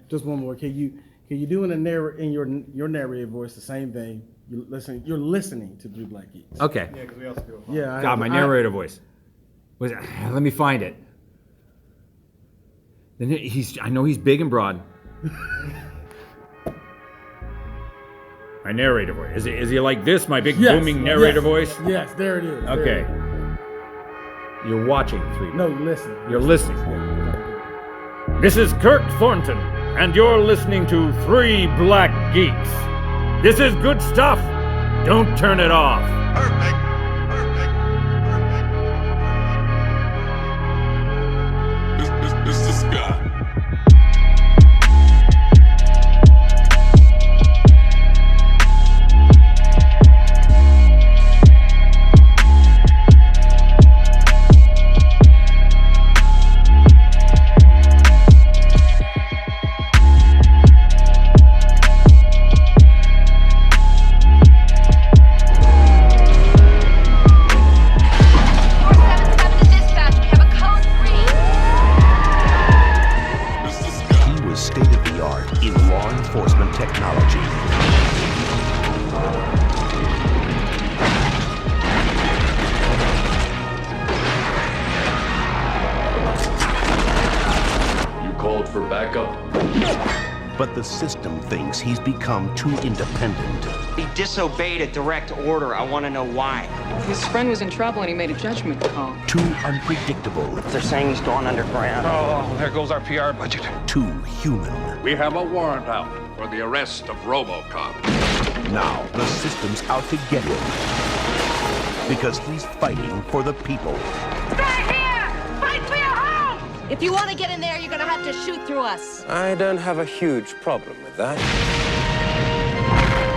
Just one more. Can you do in your narrative voice the same thing? You're listening to Three Black Geeks. Okay. Yeah, because we also do it. Yeah. God, my narrator voice. Let me find it. Then I know he's big and broad. My narrator voice. Is he like this? My big booming narrator voice? Yes, there it is. Okay. You're watching 3. No, you're listening. You're listening. This is Kirk Thornton, and you're listening to 3 Black Geeks. This is good stuff. Don't turn it off. Perfect. This is Scott. But the system thinks he's become too independent. He disobeyed a direct order. I want to know why. His friend was in trouble and he made a judgment call. Too unpredictable. They're saying he's gone underground. Oh, there goes our PR budget. Too human. We have a warrant out for the arrest of Robocop. Now the system's out to get him. Because he's fighting for the people. Stay here! Fight for your home! If you want to get in there, you're gonna have to shoot through us. I don't have a huge problem with that.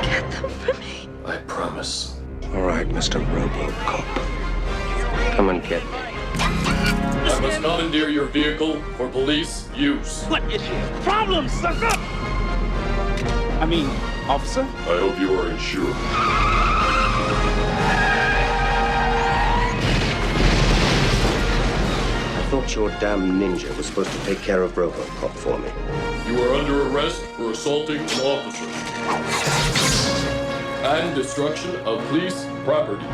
Get them for me. I promise. All right, Mr. Robocop. Come and get me. I must commandeer your vehicle for police use. What is your problem, sucker? I mean, officer? I hope you are insured. I thought your damn ninja was supposed to take care of Robocop for me. You are under arrest for assaulting an officer and destruction of police property.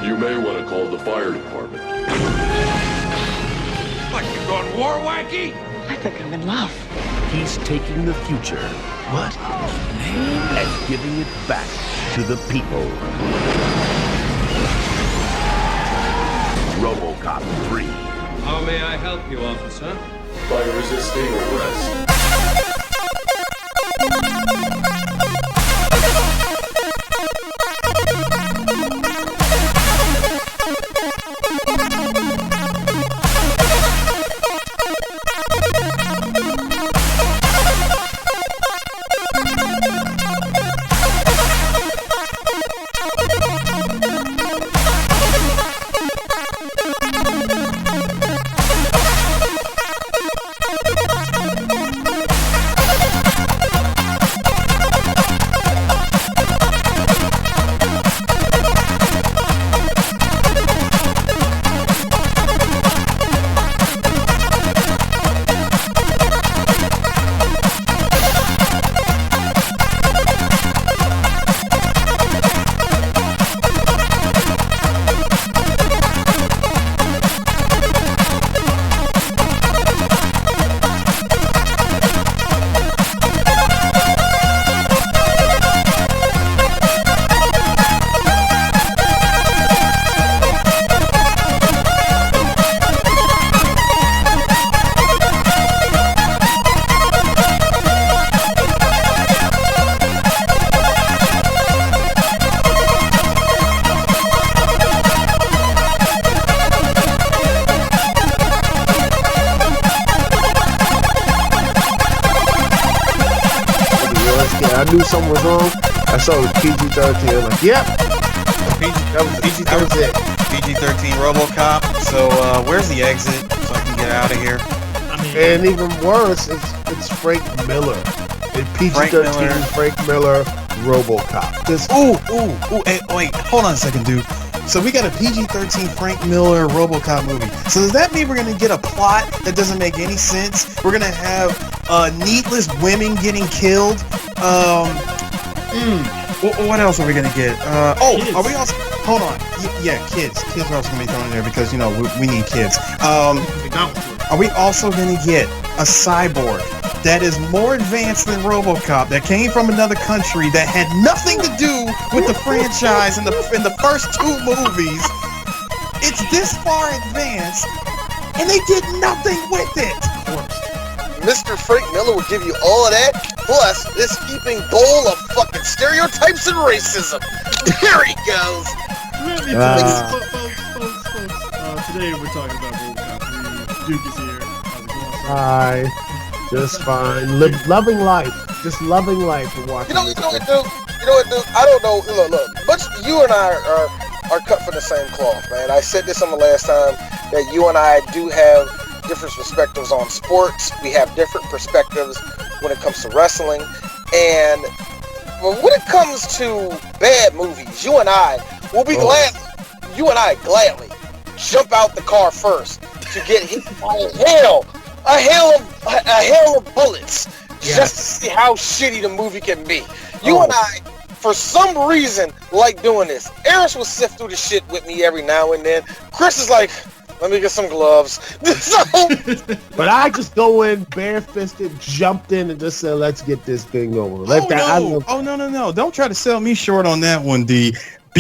You may want to call the fire department. What, you gone war wacky? I think I'm in love. He's taking the future. What? And giving it back to the people. Robocop 3. How may I help you, officer? By resisting arrest. I knew something was wrong. I saw it was PG-13. I'm like, yep. That was it. PG-13 RoboCop. So where's the exit so I can get out of here? And even worse, it's Frank Miller. In PG-13, Frank Miller RoboCop. Hey, wait, hold on a second, dude. So we got a PG-13 Frank Miller Robocop movie. So does that mean we're gonna get a plot that doesn't make any sense? We're gonna have needless women getting killed. What else are we gonna get? Kids. Are we also? Hold on. Yeah, kids. Kids are also gonna be thrown in there because we need kids. Are we also gonna get a cyborg that is more advanced than RoboCop, that came from another country, that had nothing to do with the franchise in the first two movies? It's this far advanced, and they did nothing with it. Mr. Frank Miller will give you all of that, plus this heaping bowl of fucking stereotypes and racism. There he goes. Folks, today we're talking about RoboCop 3. Duke is here. How's it going, sir? Hi, just fine. Loving life, just loving life and watching. You know what, dude? I don't know. Look. But you and I are cut from the same cloth, man. I said this on the last time that you and I do have different perspectives on sports. We have different perspectives when it comes to wrestling, and when it comes to bad movies, you and I will be gladly jump out the car first to get hit by a hail of bullets, just to see how shitty the movie can be. You and I, for some reason, like doing this. Eris will sift through the shit with me every now and then. Chris is like, let me get some gloves. But I just go in bare-fisted, jumped in, and just said, let's get this thing over. No. Don't try to sell me short on that one, D.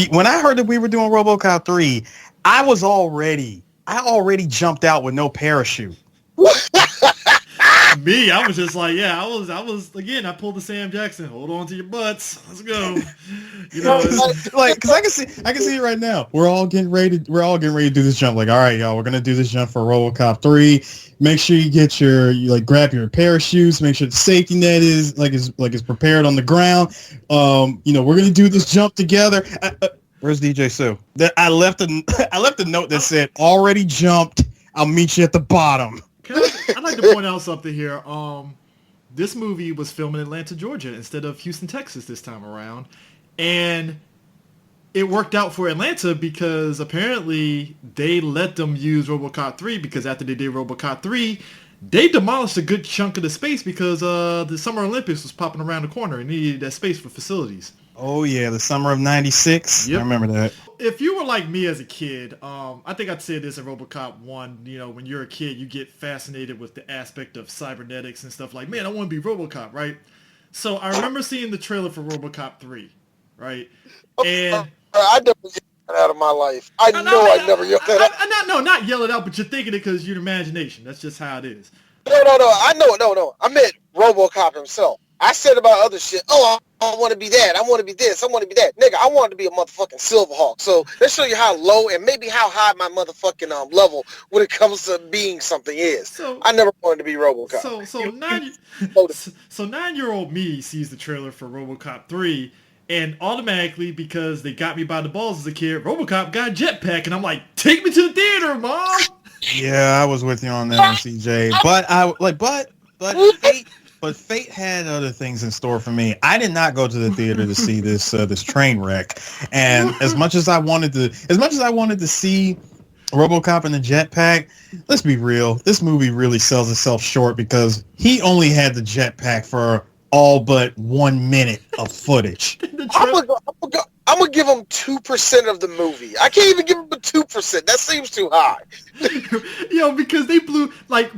When I heard that we were doing RoboCop 3, I already jumped out with no parachute. Me, I was just like, I was again, I pulled the Sam Jackson, hold on to your butts, let's go. You know, like, cause I can see it right now. We're all getting ready to do this jump. Like, all right, y'all, we're gonna do this jump for RoboCop 3. Make sure you get grab your parachutes. Make sure the safety net is prepared on the ground. We're gonna do this jump together. Where's DJ Sue? I left a note that said, already jumped. I'll meet you at the bottom. I'd like to point out something here. This movie was filmed in Atlanta, Georgia, instead of Houston, Texas this time around. And it worked out for Atlanta because apparently they let them use RoboCop 3 because after they did RoboCop 3, they demolished a good chunk of the space because the Summer Olympics was popping around the corner and needed that space for facilities. Oh, yeah, the summer of 96. Yep. I remember that. If you were like me as a kid, I think I'd say this in RoboCop 1, when you're a kid, you get fascinated with the aspect of cybernetics and stuff like, man, I want to be RoboCop, right? So I remember seeing the trailer for RoboCop 3, right? And I never yelled that out of my life. I never yelled that out. Not yell it out, but you're thinking it because your imagination. That's just how it is. No. I meant RoboCop himself. I said about other shit. Oh, I want to be that. I want to be this. I want to be that. Nigga, I wanted to be a motherfucking Silverhawk. So let's show you how low and maybe how high my motherfucking level when it comes to being something is. So I never wanted to be RoboCop. So 9-year-old me sees the trailer for RoboCop 3, and automatically, because they got me by the balls as a kid, RoboCop got a jetpack, and I'm like, take me to the theater, Mom. Yeah, I was with you on that one, CJ. But fate had other things in store for me. I did not go to the theater to see this train wreck. And as much as I wanted to see RoboCop in the jetpack, let's be real, this movie really sells itself short because he only had the jetpack for all but 1 minute of footage. I'm gonna give him 2% of the movie. I can't even give him 2%. That seems too high. Because they blew like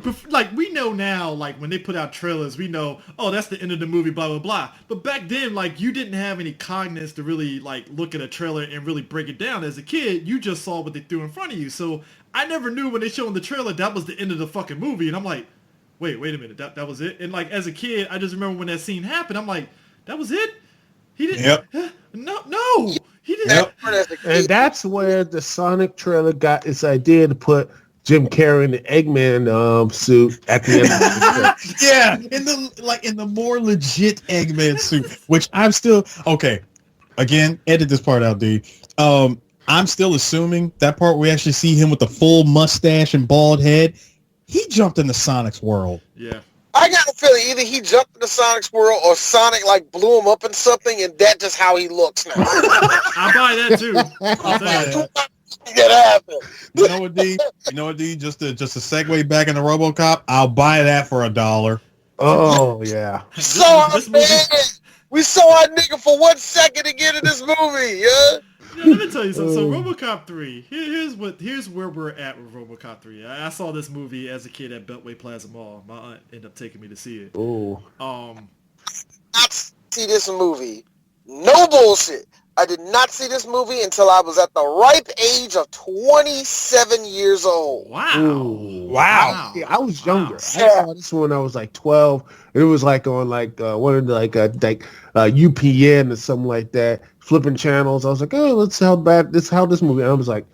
we know now, like when they put out trailers, we know, oh, that's the end of the movie, blah blah blah. But back then, like you didn't have any cognizance to really like look at a trailer and really break it down. As a kid, you just saw what they threw in front of you. So I never knew when they showed in the trailer that was the end of the fucking movie, and I'm like, wait a minute, that was it? And like as a kid, I just remember when that scene happened, I'm like, that was it? He didn't. Yep. No, he didn't. Yep. And that's where the Sonic trailer got its idea to put Jim Carrey in the Eggman suit at the end of the trailer. Yeah, in the more legit Eggman suit, which I'm still okay. Again, edit this part out, dude. I'm still assuming that part we actually see him with the full mustache and bald head. He jumped into Sonic's world. Yeah. I got a feeling either he jumped into Sonic's world or Sonic like blew him up in something, and that's just how he looks now. I buy that too. I'll buy that. It happened. You know what, D? Just to segue back into RoboCop, I'll buy that for $1. Oh yeah. We saw our nigga for 1 second to get in this movie, yeah. Yeah, let me tell you something. So RoboCop 3, here's where we're at with RoboCop 3. I saw this movie as a kid at Beltway Plaza Mall. My aunt ended up taking me to see it. Oh. Not see this movie. No bullshit. I did not see this movie until I was at the ripe age of 27 years old. Wow. Yeah, I was younger. I saw this one when I was like 12. It was like on like one of the UPN or something like that, flipping channels. I was like, oh, let's see how this movie. And I was like,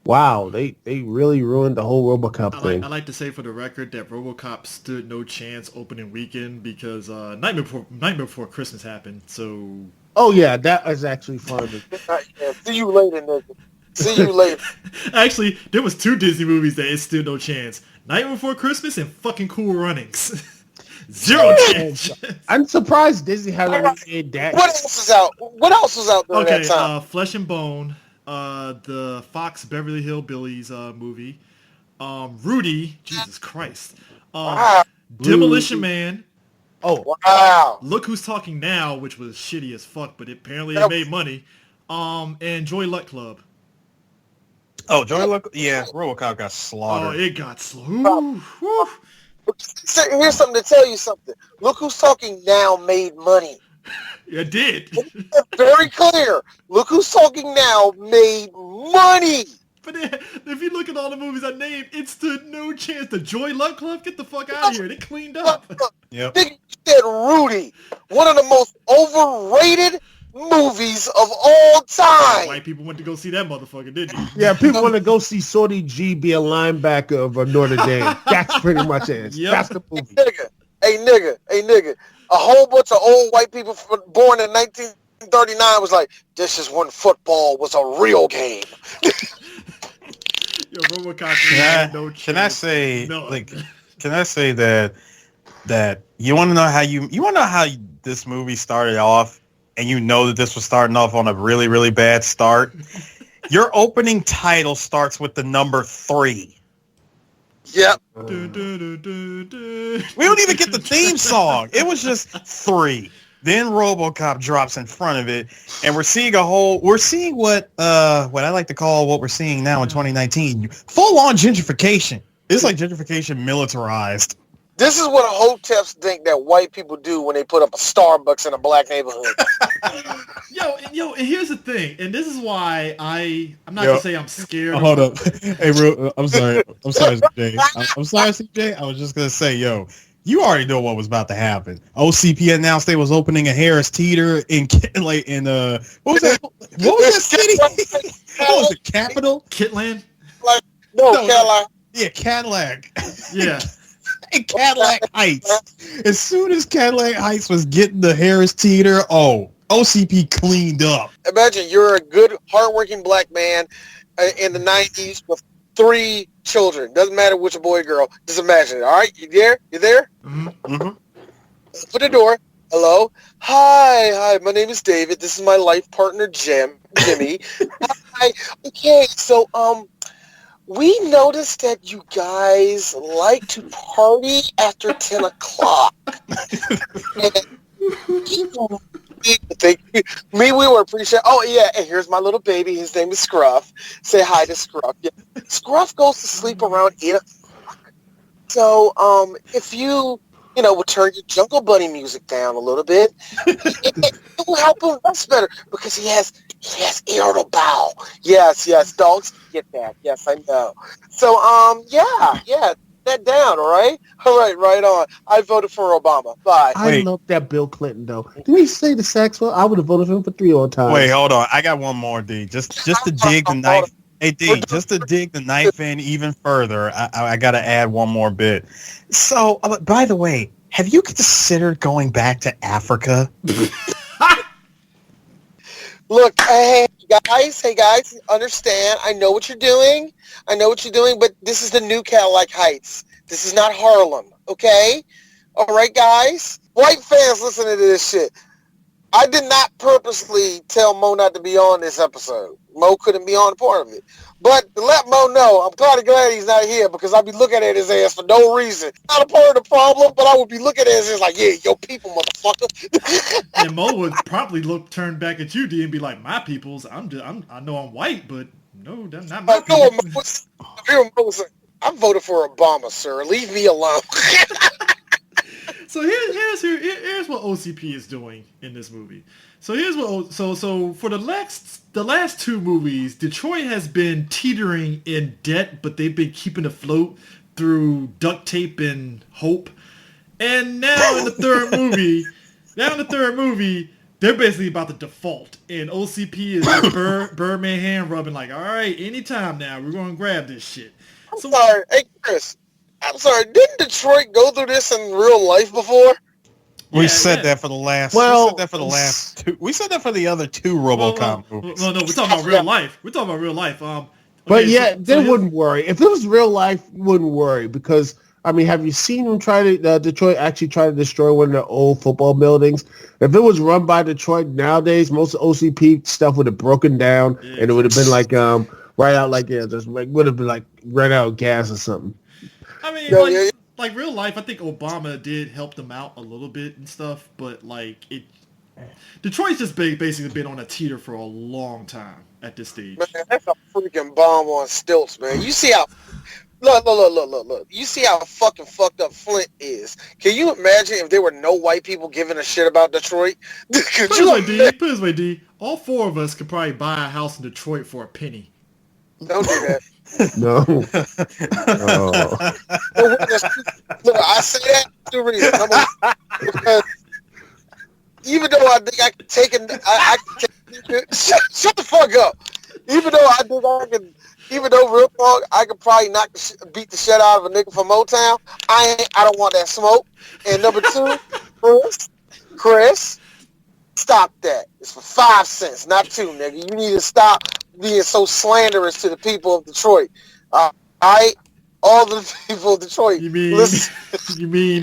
wow, they really ruined the whole RoboCop thing. I like to say for the record that RoboCop stood no chance opening weekend because Nightmare Before Christmas happened. So. Oh yeah, that was actually fun. See you later, nigga. See you later. Actually, there was 2 Disney movies that it stood no chance: Nightmare Before Christmas and fucking Cool Runnings. Zero chance. I'm surprised Disney hasn't made that. What else was out during that time? Flesh and Bone, the Fox Beverly Hillbillies movie, Rudy, Jesus Christ, Demolition Man. Oh wow! Look Who's Talking Now, which was shitty as fuck, but apparently it made money. And Joy Luck Club. Oh, Joy Luck, yeah, RoboCop got slaughtered. Oh, it got slaughtered. Here's something to tell you something. Look Who's Talking Now made money. It did. Very clear. Look Who's Talking Now made money. But if you look at all the movies I named, it stood no chance. The Joy Luck Club, get the fuck out of here. They cleaned up. Yep. Nigga said Rudy, one of the most overrated movies of all time. White people went to go see that motherfucker, didn't they? Yeah, people want to go see Shorty G be a linebacker of Notre Dame. That's pretty much it. Yep. That's the movie. Hey nigga. A whole bunch of old white people born in 1939 was like, this is when football was a real game. Yo, RoboCop no chance. Can I say that you want to know how this movie started off, and you know that this was starting off on a really, really bad start? Your opening title starts with the number 3. Yep. We don't even get the theme song. It was just 3. Then RoboCop drops in front of it, and we're seeing what I like to call what we're seeing now in 2019, full-on gentrification. It's like gentrification militarized. This is what hoteps think that white people do when they put up a Starbucks in a black neighborhood. Yo, and here's the thing, and this is why I'm not gonna say I'm scared. Hold up, hey, I'm sorry, CJ. I'm sorry, CJ. I was just gonna say, yo, you already know what was about to happen. OCP announced they was opening a Harris Teeter in what was that? What was that city? What was it? Capital? Kitland? No, Cadillac. Yeah, Cadillac. Yeah. In Cadillac Heights. As soon as Cadillac Heights was getting the Harris Teeter, OCP cleaned up. Imagine you're a good, hardworking black man in the 90s with 3 children. Doesn't matter which boy or girl. Just imagine it. All right, you there? Mm-hmm. Open the door. Hello. Hi. My name is David. This is my life partner, Jimmy. Hi. Okay. So, we noticed that you guys like to party after 10 o'clock. We were appreciating. Oh, yeah, and here's my little baby. His name is Scruff. Say hi to Scruff. Yeah. Scruff goes to sleep around 8 o'clock. So, if you would turn your Jungle Bunny music down a little bit, it will help him rest better because he has irritable bowel. Yes, dogs get that. Yes, I know. So, that down, all right? All right on. I voted for Obama. Bye. I love that Bill Clinton, though. Didn't he say the sex? Well, I would have voted for him for 3 all time. Wait, hold on. I got one more, D. Just to dig the knife. Hey, D, just to dig the knife in even further, I got to add one more bit. So, by the way, have you considered going back to Africa? Look, hey guys, understand, I know what you're doing, but this is the new Cadillac Heights. This is not Harlem, okay? All right, guys. White fans listening to this shit. I did not purposely tell Mo not to be on this episode. Mo couldn't be on part of it. But to let Mo know, I'm kind of glad he's not here because I'd be looking at his ass for no reason. Not a part of the problem, but I would be looking at his ass like, yeah, yo people, motherfucker. And Mo would probably turn back at you, D, and be like, my peoples, I know I'm white, but no, that's not my peoples. I'm voting for Obama, sir. Leave me alone. So here's what OCP is doing in this movie. So here's what so for the last two movies, Detroit has been teetering in debt, but they've been keeping afloat through duct tape and hope. And now in the third movie, they're basically about to default, and OCP is like Birdman hand rubbing, like, all right, anytime now, we're gonna grab this shit. Sorry, hey Chris. I'm sorry, didn't Detroit go through this in real life before? We said that for the last. Well, we said that for the last two. We said that for the other two RoboCop movies. No, we're talking about real life. We're talking about real life. But yeah, they wouldn't worry if it was real life. You wouldn't worry because I mean, have you seen them try to Detroit actually try to destroy one of the old football buildings? If it was run by Detroit nowadays, most OCP stuff would have broken down and it would have been like right out like just like would have been like ran out of gas or something. I mean, like real life, I think Obama did help them out a little bit and stuff, but like Detroit's just basically been on a teeter for a long time at this stage. Man, that's a freaking bomb on stilts, man. You see how look. You see how fucking fucked up Flint is. Can you imagine if there were no white people giving a shit about Detroit? Put it this way, D. All four of us could probably buy a house in Detroit for a penny. Don't do that. No. Look, I say that for two reasons. Because even though I think I can take it, shut the fuck up. Even though I think real talk, I could probably beat the shit out of a nigga from Motown. I don't want that smoke. And number two, Chris, stop that. It's for 5 cents, not 2, nigga. You need to stop being so slanderous to the people of Detroit. All the people of Detroit. You mean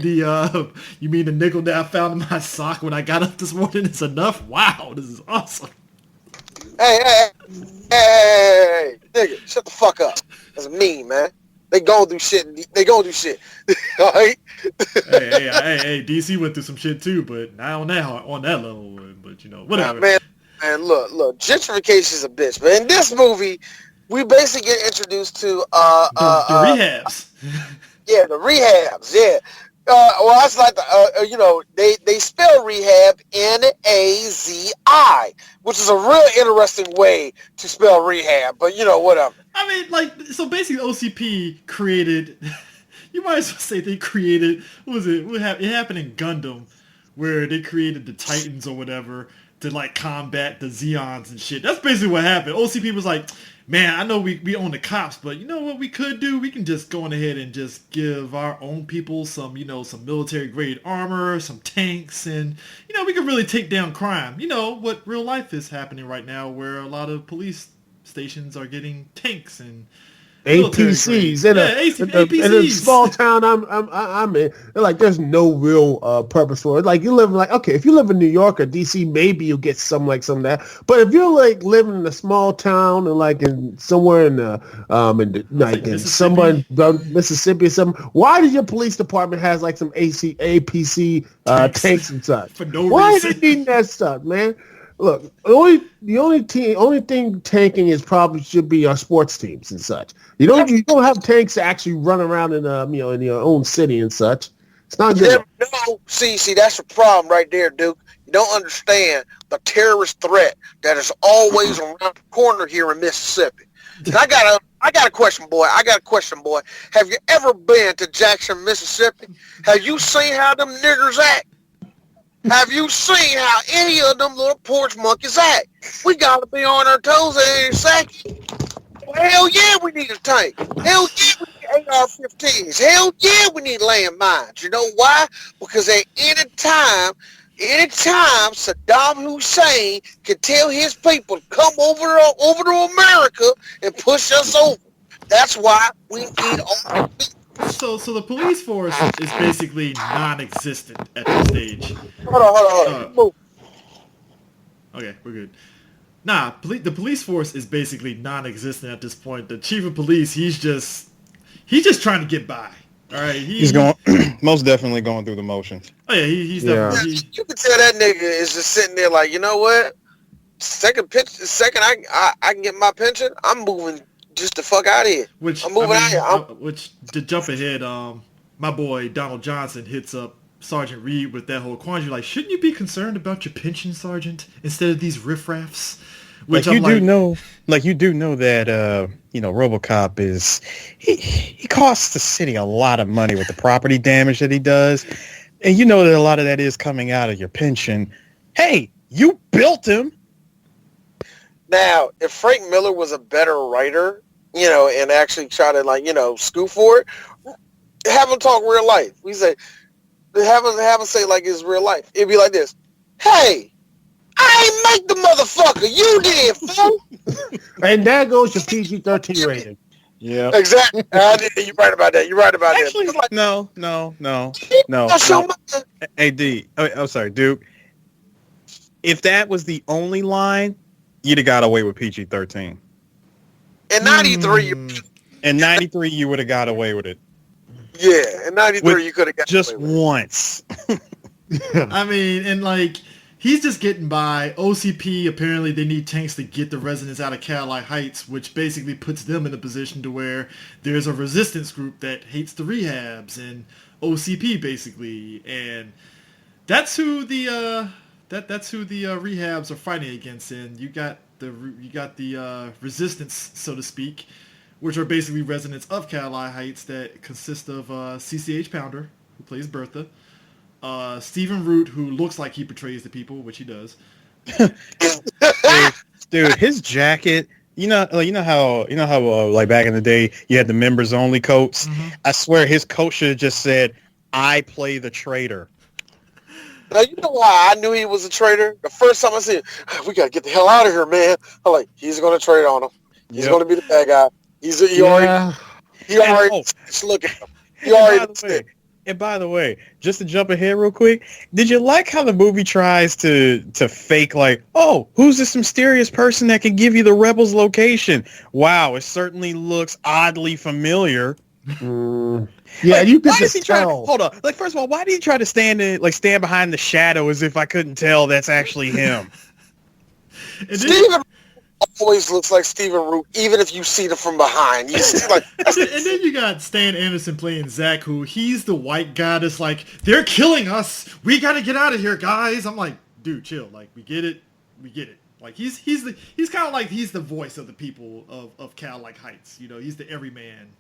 the nickel that I found in my sock when I got up this morning is enough? Wow, this is awesome. Hey, nigga, shut the fuck up. That's mean, man. They gonna do shit. All right? hey, DC went through some shit too, but not on that level. But you know, whatever. Man, look, gentrification is a bitch. But in this movie, we basically get introduced to the rehabs. Yeah, the rehabs. Yeah. Well, that's like they spell rehab Nazi, which is a real interesting way to spell rehab. But whatever. I mean, so basically, OCP created. You might as well say they created. What was it? It happened in Gundam, where they created the Titans or whatever to like combat the Zeons and shit. That's basically what happened. OCP was like, man, I know we own the cops, but you know what we could do? We can just go on ahead and just give our own people some military grade armor, some tanks, and we can really take down crime. You know what real life is happening right now, where a lot of police stations are getting tanks and APCs in a small town I'm in. Like there's no real purpose for it. Like you live if you live in New York or DC, maybe you'll get some of that. But if you're like living in a small town and like in somewhere in Mississippi or something, why does your police department has like some APC tanks and such? For no reason. Why are they needing that stuff, man? Look, the only thing tanking is probably should be our sports teams and such. You don't have tanks to actually run around in in your own city and such. It's not good. No, see, that's the problem right there, Duke. You don't understand the terrorist threat that is always around the corner here in Mississippi. And I got a question, boy. Have you ever been to Jackson, Mississippi? Have you seen how them niggers act? Have you seen how any of them little porch monkeys act? We gotta be on our toes any second. Hell yeah, we need a tank. Hell yeah, we need AR-15s. Hell yeah, we need landmines. You know why? Because at any time Saddam Hussein can tell his people to come over to America and push us over. That's why we need all So the police force is basically non-existent at this stage. Hold on. Okay, we're good. Nah, the police force is basically non-existent at this point. The chief of police, he's just trying to get by. All right, he's going most definitely going through the motions. Oh yeah, he's definitely. You can tell that nigga is just sitting there like, you know what? Second I can get my pension. I'm moving just the fuck out of here. I'm moving out of here. Which to jump ahead, my boy Donald Johnson hits up Sergeant Reed with that whole quandary. Like, shouldn't you be concerned about your pension, Sergeant, instead of these riffraffs? Which you do know that RoboCop is he costs the city a lot of money with the property damage that he does, and you know that a lot of that is coming out of your pension. Hey, you built him. Now, if Frank Miller was a better writer, and actually try to scoop for it, have him talk real life. We say, have him say like it's real life. It'd be like this: Hey, I ain't make the motherfucker. You did, fool. And there goes your PG-13 rating. Yeah. Exactly. You're right about that. Actually, no. Hey, D. I'm sorry, Duke. If that was the only line, you'd have got away with PG-13. In 93, In 93, you would have got away with it. Yeah, in 93, you could have got just away with once. I mean, and he's just getting by. OCP, apparently they need tanks to get the residents out of Cadillac Heights, which basically puts them in a position to where there's a resistance group that hates the rehabs and OCP basically, and that's who the rehabs are fighting against. And you got the resistance, so to speak, which are basically residents of Cadillac Heights that consist of CCH Pounder, who plays Bertha. Stephen Root, who looks like he betrays the people, which he does. Dude, his jacket. You know how like back in the day you had the members only coats. Mm-hmm. I swear his coat should have just said, "I play the traitor." Now you know why I knew he was a traitor. The first time I see him, we gotta get the hell out of here, man. I'm like, he's gonna trade on him. He's gonna be the bad guy. He already look at him. He already. And by the way, just to jump ahead real quick, did you like how the movie tries to fake like, oh, who's this mysterious person that can give you the rebels' location? Wow, it certainly looks oddly familiar. Yeah, you could just tell. Hold on. Like, first of all, why did he try to stand behind the shadow as if I couldn't tell that's actually him? Steven always looks like Stephen Root, even if you see them from behind. You see, and then you got Stan Anderson playing Zach, who he's the white guy that's like, they're killing us. We got to get out of here, guys. I'm like, dude, chill. Like, we get it. Like, he's kind of like he's the voice of the people of Cadillac Heights. He's the everyman,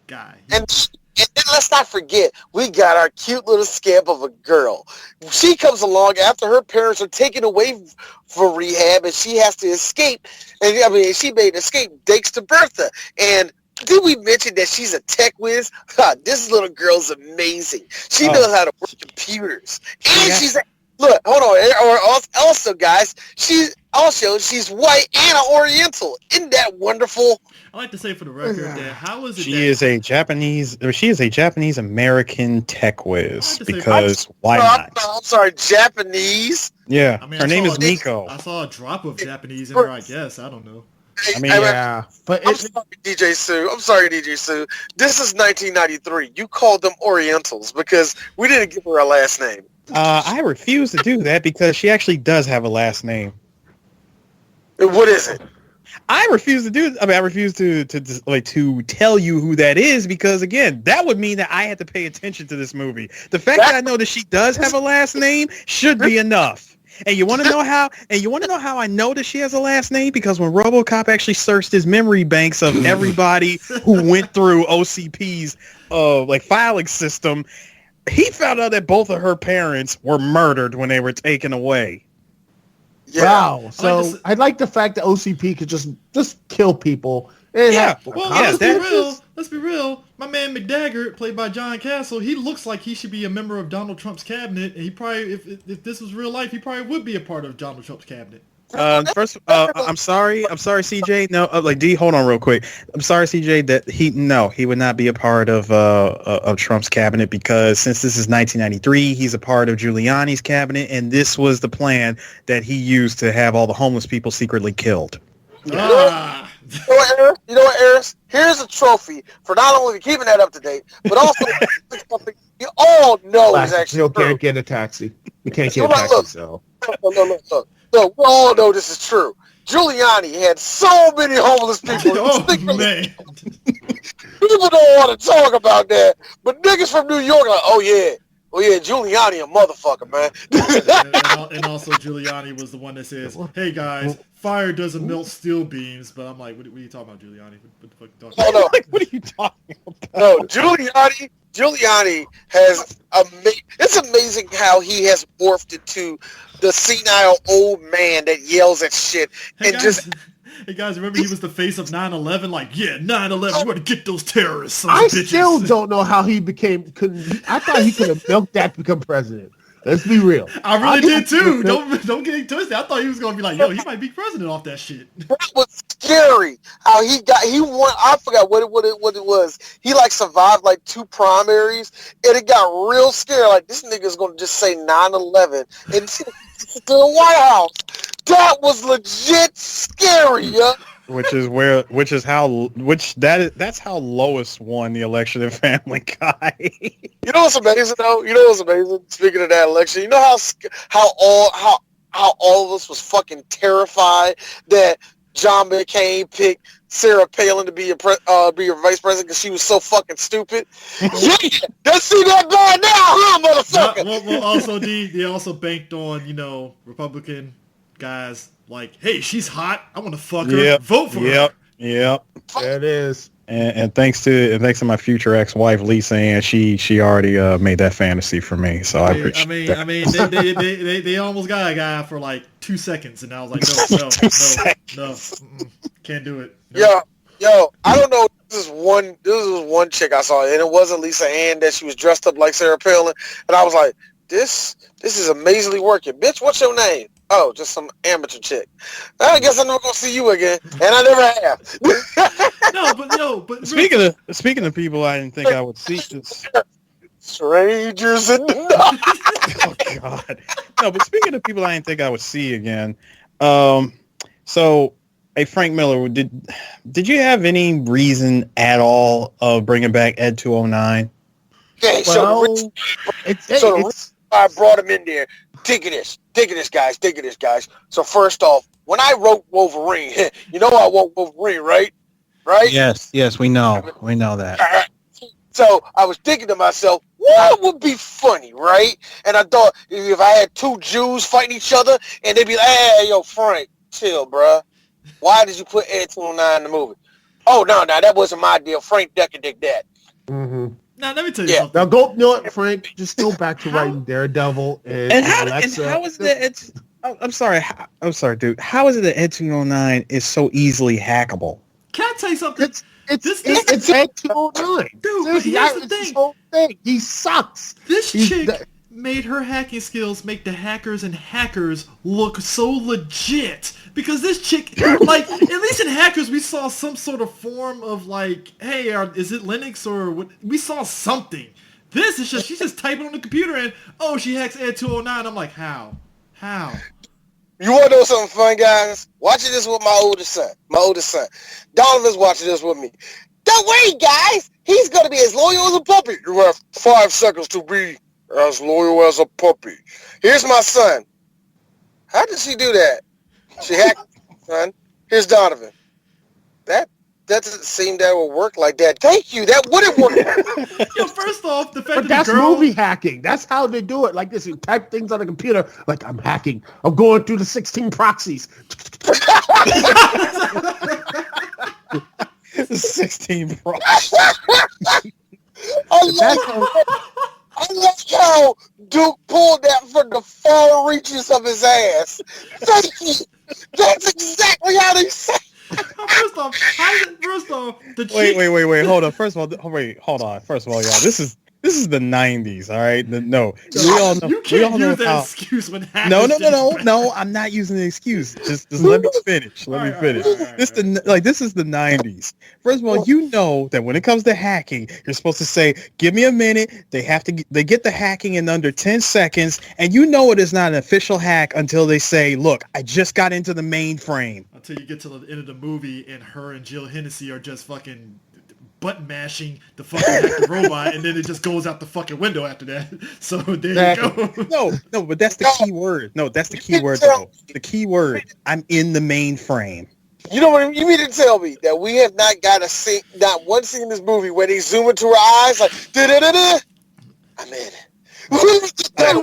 guy. And then let's not forget, we got our cute little scamp of a girl. She comes along after her parents are taken away from rehab, and she has to escape. And she made an escape thanks to Bertha. And did we mention that she's a tech whiz? This little girl's amazing. She knows how to work computers, and she's look. Hold on. Or also, guys, she's white and an Oriental. Isn't that wonderful? I like to say for the record that how is it she is a Japanese American tech whiz, because why not? I'm sorry, Japanese. Yeah, her name is Miko. I saw a drop of Japanese in her, I guess. I don't know. But I'm sorry, DJ Sue. This is 1993. You called them Orientals because we didn't give her a last name. I refuse to do that because she actually does have a last name. What is it? I refuse to tell you who that is because, again, that would mean that I had to pay attention to this movie. The fact that I know that she does have a last name should be enough. And you want to know how? And you want to know how I know that she has a last name? Because when RoboCop actually searched his memory banks of everybody who went through OCP's filing system, he found out that both of her parents were murdered when they were taken away. Yeah. Wow. So I like the fact that OCP could just kill people. Let's be real. My man McDaggart, played by John Castle, he looks like he should be a member of Donald Trump's cabinet. And he probably, if this was real life, he probably would be a part of Donald Trump's cabinet. First, I'm sorry, CJ. No, like D, hold on real quick. I'm sorry, CJ, that he would not be a part of Trump's cabinet because since this is 1993, he's a part of Giuliani's cabinet, and this was the plan that he used to have all the homeless people secretly killed. You know what, Eris? Here's a trophy for not only keeping that up to date, but also something you all know is actually you true. can't get a taxi. You can't get a taxi, so. Look, we all know this is true. Giuliani had so many homeless people. Oh, man. People don't want to talk about that, but niggas from New York are like, oh yeah, Giuliani a motherfucker, man. and also Giuliani was the one that says, hey guys, fire doesn't melt steel beams, but I'm like, what are you talking about, Giuliani? What the fuck are you talking about? Like, what are you talking about? No, Giuliani has it's amazing how he has morphed into the senile old man that yells at shit Hey guys, remember he was the face of 9/11? Like, yeah, 9/11, we're gonna get those terrorists. I still don't know how he I thought he could have milked that to become president. Let's be real. I really did too. Don't get it twisted. I thought he was gonna be like, yo, he might be president off that shit. That was scary. How he won. I forgot what it was. He like survived like 2 primaries, and it got real scary. Like this nigga's gonna just say 9/11 and to the White House. That was legit scary, yeah. That's how Lois won the election in Family Guy. You know what's amazing though? Speaking of that election, you know how all of us was fucking terrified that John McCain picked Sarah Palin to be your vice president because she was so fucking stupid. Yeah, let's see that bad now, huh, motherfucker? Well, also they also banked on Republican guys like, hey, she's hot. I want to fuck her. Vote for her. Yep. There it is. And thanks to my future ex-wife Lisa Ann, she already made that fantasy for me. So I appreciate that. I mean, they almost got a guy for like 2 seconds, and I was like, no, can't do it. No. Yo, I don't know. This was one chick I saw, and it wasn't Lisa Ann that she was dressed up like Sarah Palin, and I was like, this is amazingly working, bitch. What's your name? Oh, just some amateur chick. I guess I'm not gonna see you again, and I never have. but speaking of people I didn't think I would see this. Strangers in the night. Oh God. No, but speaking of people I didn't think I would see again. So, hey Frank Miller, did you have any reason at all of bringing back Ed 209? Okay, I brought him in there. Dig of this, guys. So first off, when I wrote Wolverine, you know I wrote Wolverine, right? Right? Yes, we know that. So I was thinking to myself, what would be funny, right? And I thought if I had 2 Jews fighting each other, and they'd be like, hey, yo, Frank, chill, bruh. Why did you put Ed 209 in the movie? Oh, no, that wasn't my deal. Frank Decker did that. Mm-hmm. Now let me tell you something. Now go, Frank. Just go back to writing Daredevil and how is that? I'm sorry, dude. How is it that Ed 209 is so easily hackable? Can I tell you something? It's Ed 209, dude. But here's the thing. Whole thing. He sucks. This chick made her hacking skills make the hackers and hackers look so legit. Because this chick, like, at least in Hackers, we saw some sort of form of, like, hey, is it Linux or what? We saw something. This is she's just typing on the computer and, oh, she hacks Ed 209. I'm like, how? You want to know something fun, guys? Watching this with my oldest son. Donovan's watching this with me. Don't worry, guys. He's going to be as loyal as a puppy. You have 5 seconds to be as loyal as a puppy. Here's my son. How did she do that? She hacked, son. Here's Donovan. That doesn't seem that would work like that. Thank you. That wouldn't work. Yo, first off, the fact but that that's movie hacking. That's how they do it. Like this, you type things on the computer. Like I'm hacking. I'm going through the 16 proxies. 16 proxies. I love how Duke pulled that from the far reaches of his ass. Thank you. That's exactly how they say it. First off, the chick... Wait, hold on. Hold on. First of all, y'all, this is This is the 90s, all right? No, we all know. You we all can't know use that how, excuse when No, I'm not using the excuse. Just let me finish. Let me finish. This is the 90s. First of all, you know that when it comes to hacking, you're supposed to say, "Give me a minute." They get the hacking in under 10 seconds, and you know it is not an official hack until they say, "Look, I just got into the mainframe." Until you get to the end of the movie and her and Jill Hennessy are just fucking button mashing the fucking hacked robot, and then it just goes out the fucking window after that. So there you go. No, but that's the key word. No, that's the key word though. The key word. I'm in the mainframe. You know what you mean to tell me that we have not got a scene, not one scene in this movie where they zoom into her eyes like da-da-da-da. I'm in.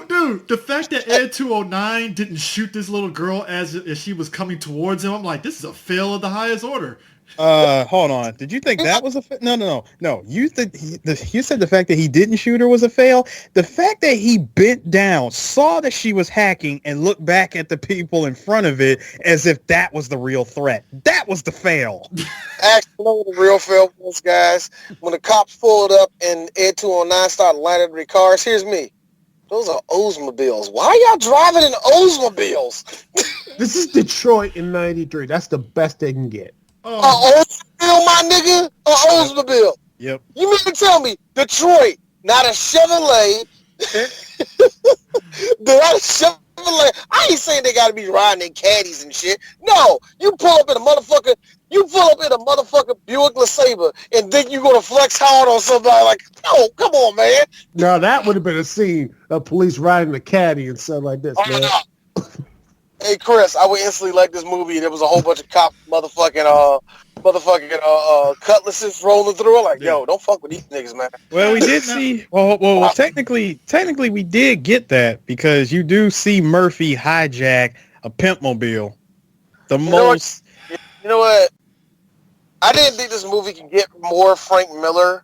Dude, the fact that Ed 209 didn't shoot this little girl as she was coming towards him, I'm like, this is a fail of the highest order. Hold on. Did you think that was a no? You said the fact that he didn't shoot her was a fail. The fact that he bent down, saw that she was hacking, and looked back at the people in front of it as if that was the real threat. That was the fail. Actually, you know what the real fail was, guys? When the cops pulled up and Ed 209 started lining their cars, here's me. Those are Oldsmobiles. Why are y'all driving in Oldsmobiles? This is Detroit in '93. That's the best they can get. Oldsmobile, my nigga? Oldsmobile. Yep. You mean to tell me Detroit, not a Chevrolet? Not a Chevrolet. I ain't saying they gotta be riding in caddies and shit. No, you pull up in a motherfucker Buick LeSabre, and then you gonna flex hard on somebody like, no, come on, man. No, that would have been a scene of police riding a caddy and stuff like this, man. Hey Chris, I would instantly like this movie. There was a whole bunch of cop motherfucking cutlasses rolling through. I'm like, yo, don't fuck with these niggas, man. Well, we did see. Well, technically, we did get that because you do see Murphy hijack a pimp mobile. You know what? I didn't think this movie could get more Frank Miller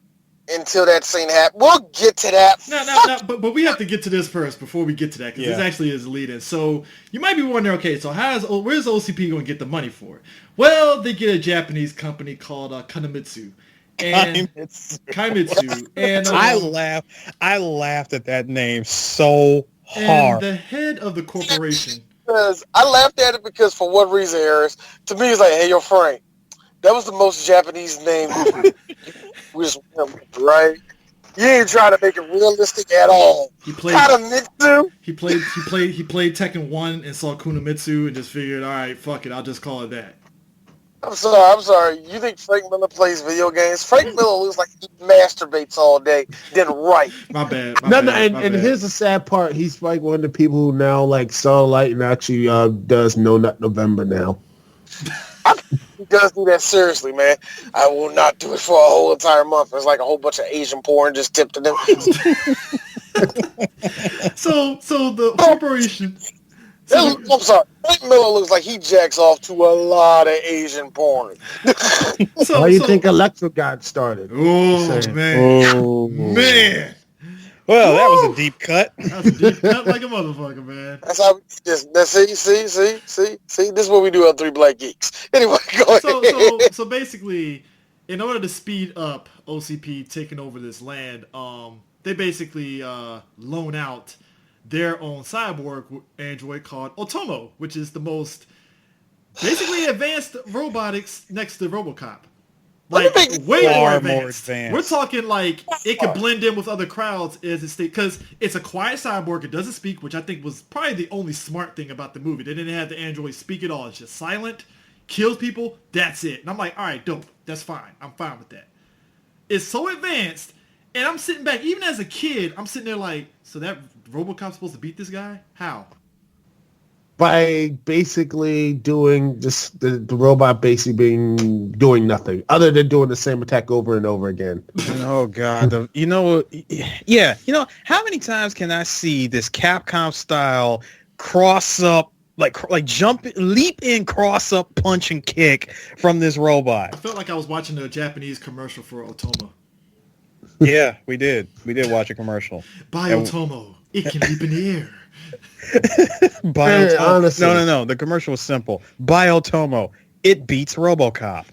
until that scene happened. We'll get to that. No, but we have to get to this first before we get to that, because this actually is lead-in. So you might be wondering, okay, so where's OCP going to get the money for it? Well, they get a Japanese company called Kaimitsu. Kaimitsu. And I laughed at that name so hard. And the head of the corporation. I laughed at it because for one reason, Harris. To me, it's like, hey, yo, Frank, that was the most Japanese name we just right? You ain't trying to make it realistic at all. He played Tekken 1 and saw Kunimitsu and just figured, all right, fuck it, I'll just call it that. I'm sorry. You think Frank Miller plays video games? Frank Miller looks like he masturbates all day, then write. My bad. And here's the sad part. He's like one of the people who now like saw light and actually does No Nut November now. He does do that seriously, man. I will not do it for a whole entire month. It's like a whole bunch of Asian porn just tipped to them. So the corporation. I'm sorry. Frank Miller looks like he jacks off to a lot of Asian porn. Why do you think Electro got started? Oh, man. Well, that was a deep cut. That was a deep cut like a motherfucker, man. That's how we just see. This is what we do on 3 Black Geeks. Anyway, go ahead. So basically, in order to speed up OCP taking over this land, they basically loan out their own cyborg android called Otomo, which is the most basically advanced robotics next to Robocop. Like, way more advanced. We're talking like it could blend in with other crowds as it stays, because it's a quiet cyborg. It doesn't speak, which I think was probably the only smart thing about the movie. They didn't have the android speak at all. It's just silent, kills people, that's it. And I'm like, all right, dope. That's fine. I'm fine with that. It's so advanced, and I'm sitting back, even as a kid, I'm sitting there like, so that Robocop's supposed to beat this guy? How? By basically doing just the robot basically doing nothing other than doing the same attack over and over again. Oh God! How many times can I see this Capcom style cross up, like jump, leap in, cross up, punch and kick from this robot? I felt like I was watching a Japanese commercial for Otomo. Yeah, we did. We did watch a commercial. Buy Otomo. It can leap in the air. Honestly. No. The commercial was simple. Buy Otomo. It beats Robocop.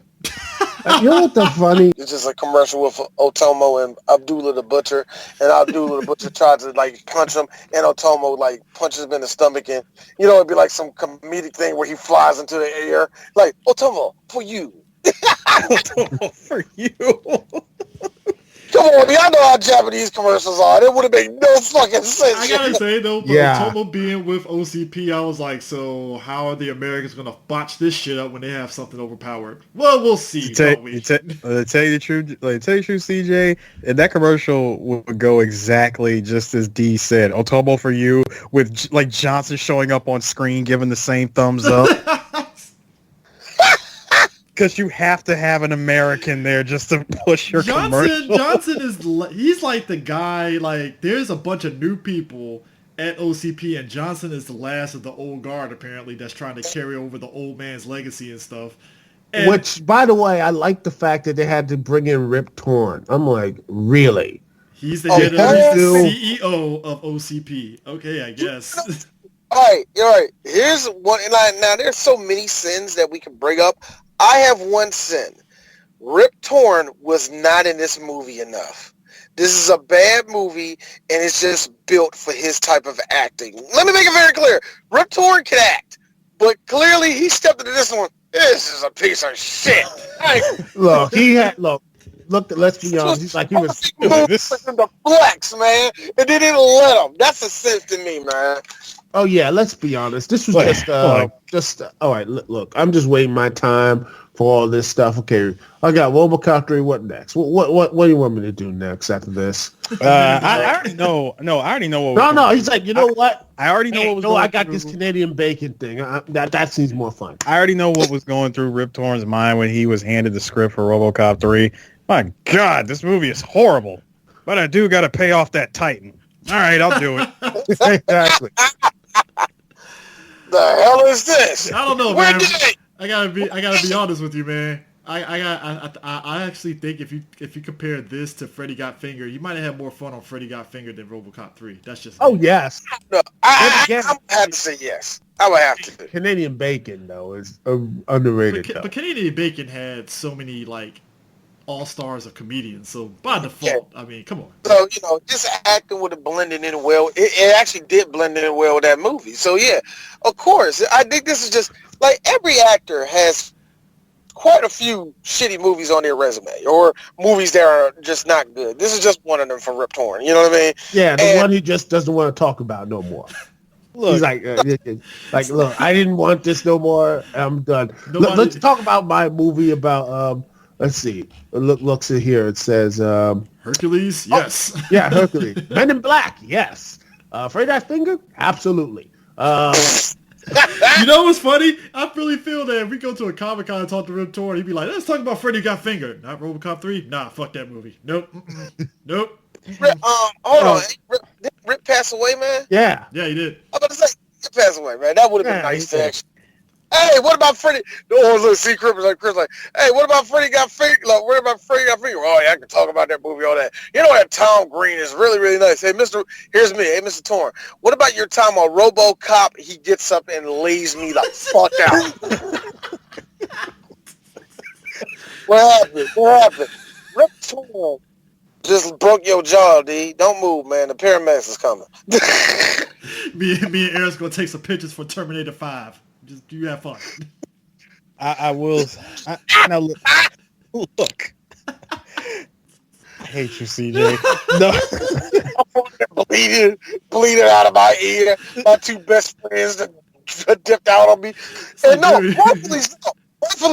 You know what the funny? It's just a commercial with Otomo and Abdullah the Butcher, and Abdullah the Butcher tries to like punch him, and Otomo like punches him in the stomach, and you know it'd be like some comedic thing where he flies into the air, like Otomo for you. For you. Come on, y'all know how Japanese commercials are. It would have made no fucking sense. I gotta say though, for Otomo being with OCP, I was like, so how are the Americans gonna botch this shit up when they have something overpowered? Well, we'll see. Tell you the truth, CJ, and that commercial would go exactly just as D said. Otomo for you, with like Johnson showing up on screen, giving the same thumbs up. Because you have to have an American there just to push your commercial. Johnson he's like the guy, like there's a bunch of new people at OCP and Johnson is the last of the old guard apparently that's trying to carry over the old man's legacy and stuff. And which, by the way, I like the fact that they had to bring in Rip Torn. I'm like, really? He's the CEO of OCP. Okay, I guess. All right. Here's one. Now, there's so many sins that we can bring up. I have one sin. Rip Torn was not in this movie enough. This is a bad movie, and it's just built for his type of acting. Let me make it very clear. Rip Torn can act, but clearly he stepped into this one. This is a piece of shit. Look, let's be honest. He's like, he was the flex, man, and they didn't let him. That's a sin to me, man. Oh yeah, let's be honest. This was just all right. Look, I'm just waiting my time for all this stuff. Okay, I got Robocop 3. What next? What do you want me to do next after this? I already know. No, I already know what. No. He's like, you know what? I already know what was. I got this Canadian bacon thing. That seems more fun. I already know what was going through Rip Torn's mind when he was handed the script for Robocop 3. My God, this movie is horrible, but I do got to pay off that Titan. All right, I'll do it. Exactly. The hell is this? I don't know, man. I gotta be honest with you, man. I actually think if you compare this to Freddy Got Fingered, you might have had more fun on Freddy Got Fingered than Robocop 3. That's just me. Yes. No, I have to say yes. I would have to. Canadian bacon though is underrated. But Canadian bacon had so many like all-stars of comedians, so by default, I mean, come on. So, this acting would have blended in well. It actually did blend in well with that movie. So, yeah, of course. I think this is just, like, every actor has quite a few shitty movies on their resume, or movies that are just not good. This is just one of them for Rip Torn, you know what I mean? Yeah, the one he just doesn't want to talk about no more. Look, he's like, look, I didn't want this no more. I'm done. Let's talk about my movie about, let's see. Looks at here. It says Hercules. Yes. Yeah, Hercules. Men in Black. Yes. Freddy Got Fingered. Absolutely. You know what's funny? I really feel that if we go to a Comic-Con and talk to Rip Torn, he'd be like, "Let's talk about Freddy Got Fingered." Not Robocop 3. Nah, fuck that movie. Nope. Nope. Hold on. Did Rip pass away, man? Yeah. Yeah, he did. I'm about to say he passed away, man. That would have been nice to actually. Hey, what about Freddy? Chris like, hey, what about Freddy Got Fingered? Like, what about Freddy Got Fingered? Oh, yeah, I can talk about that movie, all that. You know that Tom Green is really, really nice. Hey, here's me. Hey, Mr. Torn, what about your time on RoboCop? He gets up and lays me the fuck out. What happened? Rip Torn just broke your jaw, D. Don't move, man. The paramedics is coming. me and Eric's going to take some pictures for Terminator 5. Just you have fun. I will. Now look. I hate you, CJ. No, bleeding out of my ear. My two best friends that dipped out on me. And no, rightfully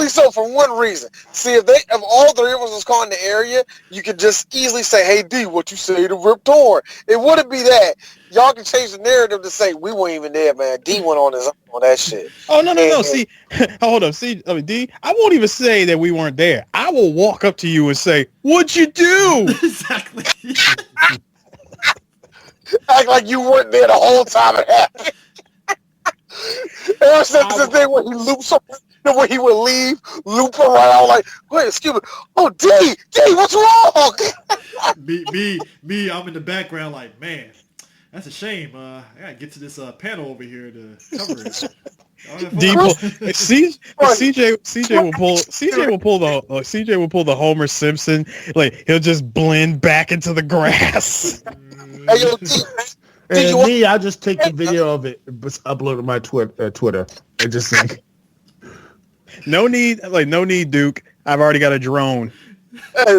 so for one reason. See, if all three of us was caught in the area, you could just easily say, "Hey D, what you say to Rip Torn?" It wouldn't be that. Y'all can change the narrative to say we weren't even there, man. D went on his own on that shit. Oh no. See, hold up. See, I mean, D, I won't even say that we weren't there. I will walk up to you and say, "What'd you do?" Exactly. Act like you weren't there the whole time it happened. Ever since the thing where he loops up, where he would leave, loop around like, wait, excuse me. Oh, D, what's wrong? me, I'm in the background like, man, that's a shame. I gotta get to this panel over here to cover it. CJ will pull the Homer Simpson, like he'll just blend back into the grass. Hey, yo, And me, I'll just take the video of it, upload it to my Twitter, and just like, no need, Duke. I've already got a drone. Hey,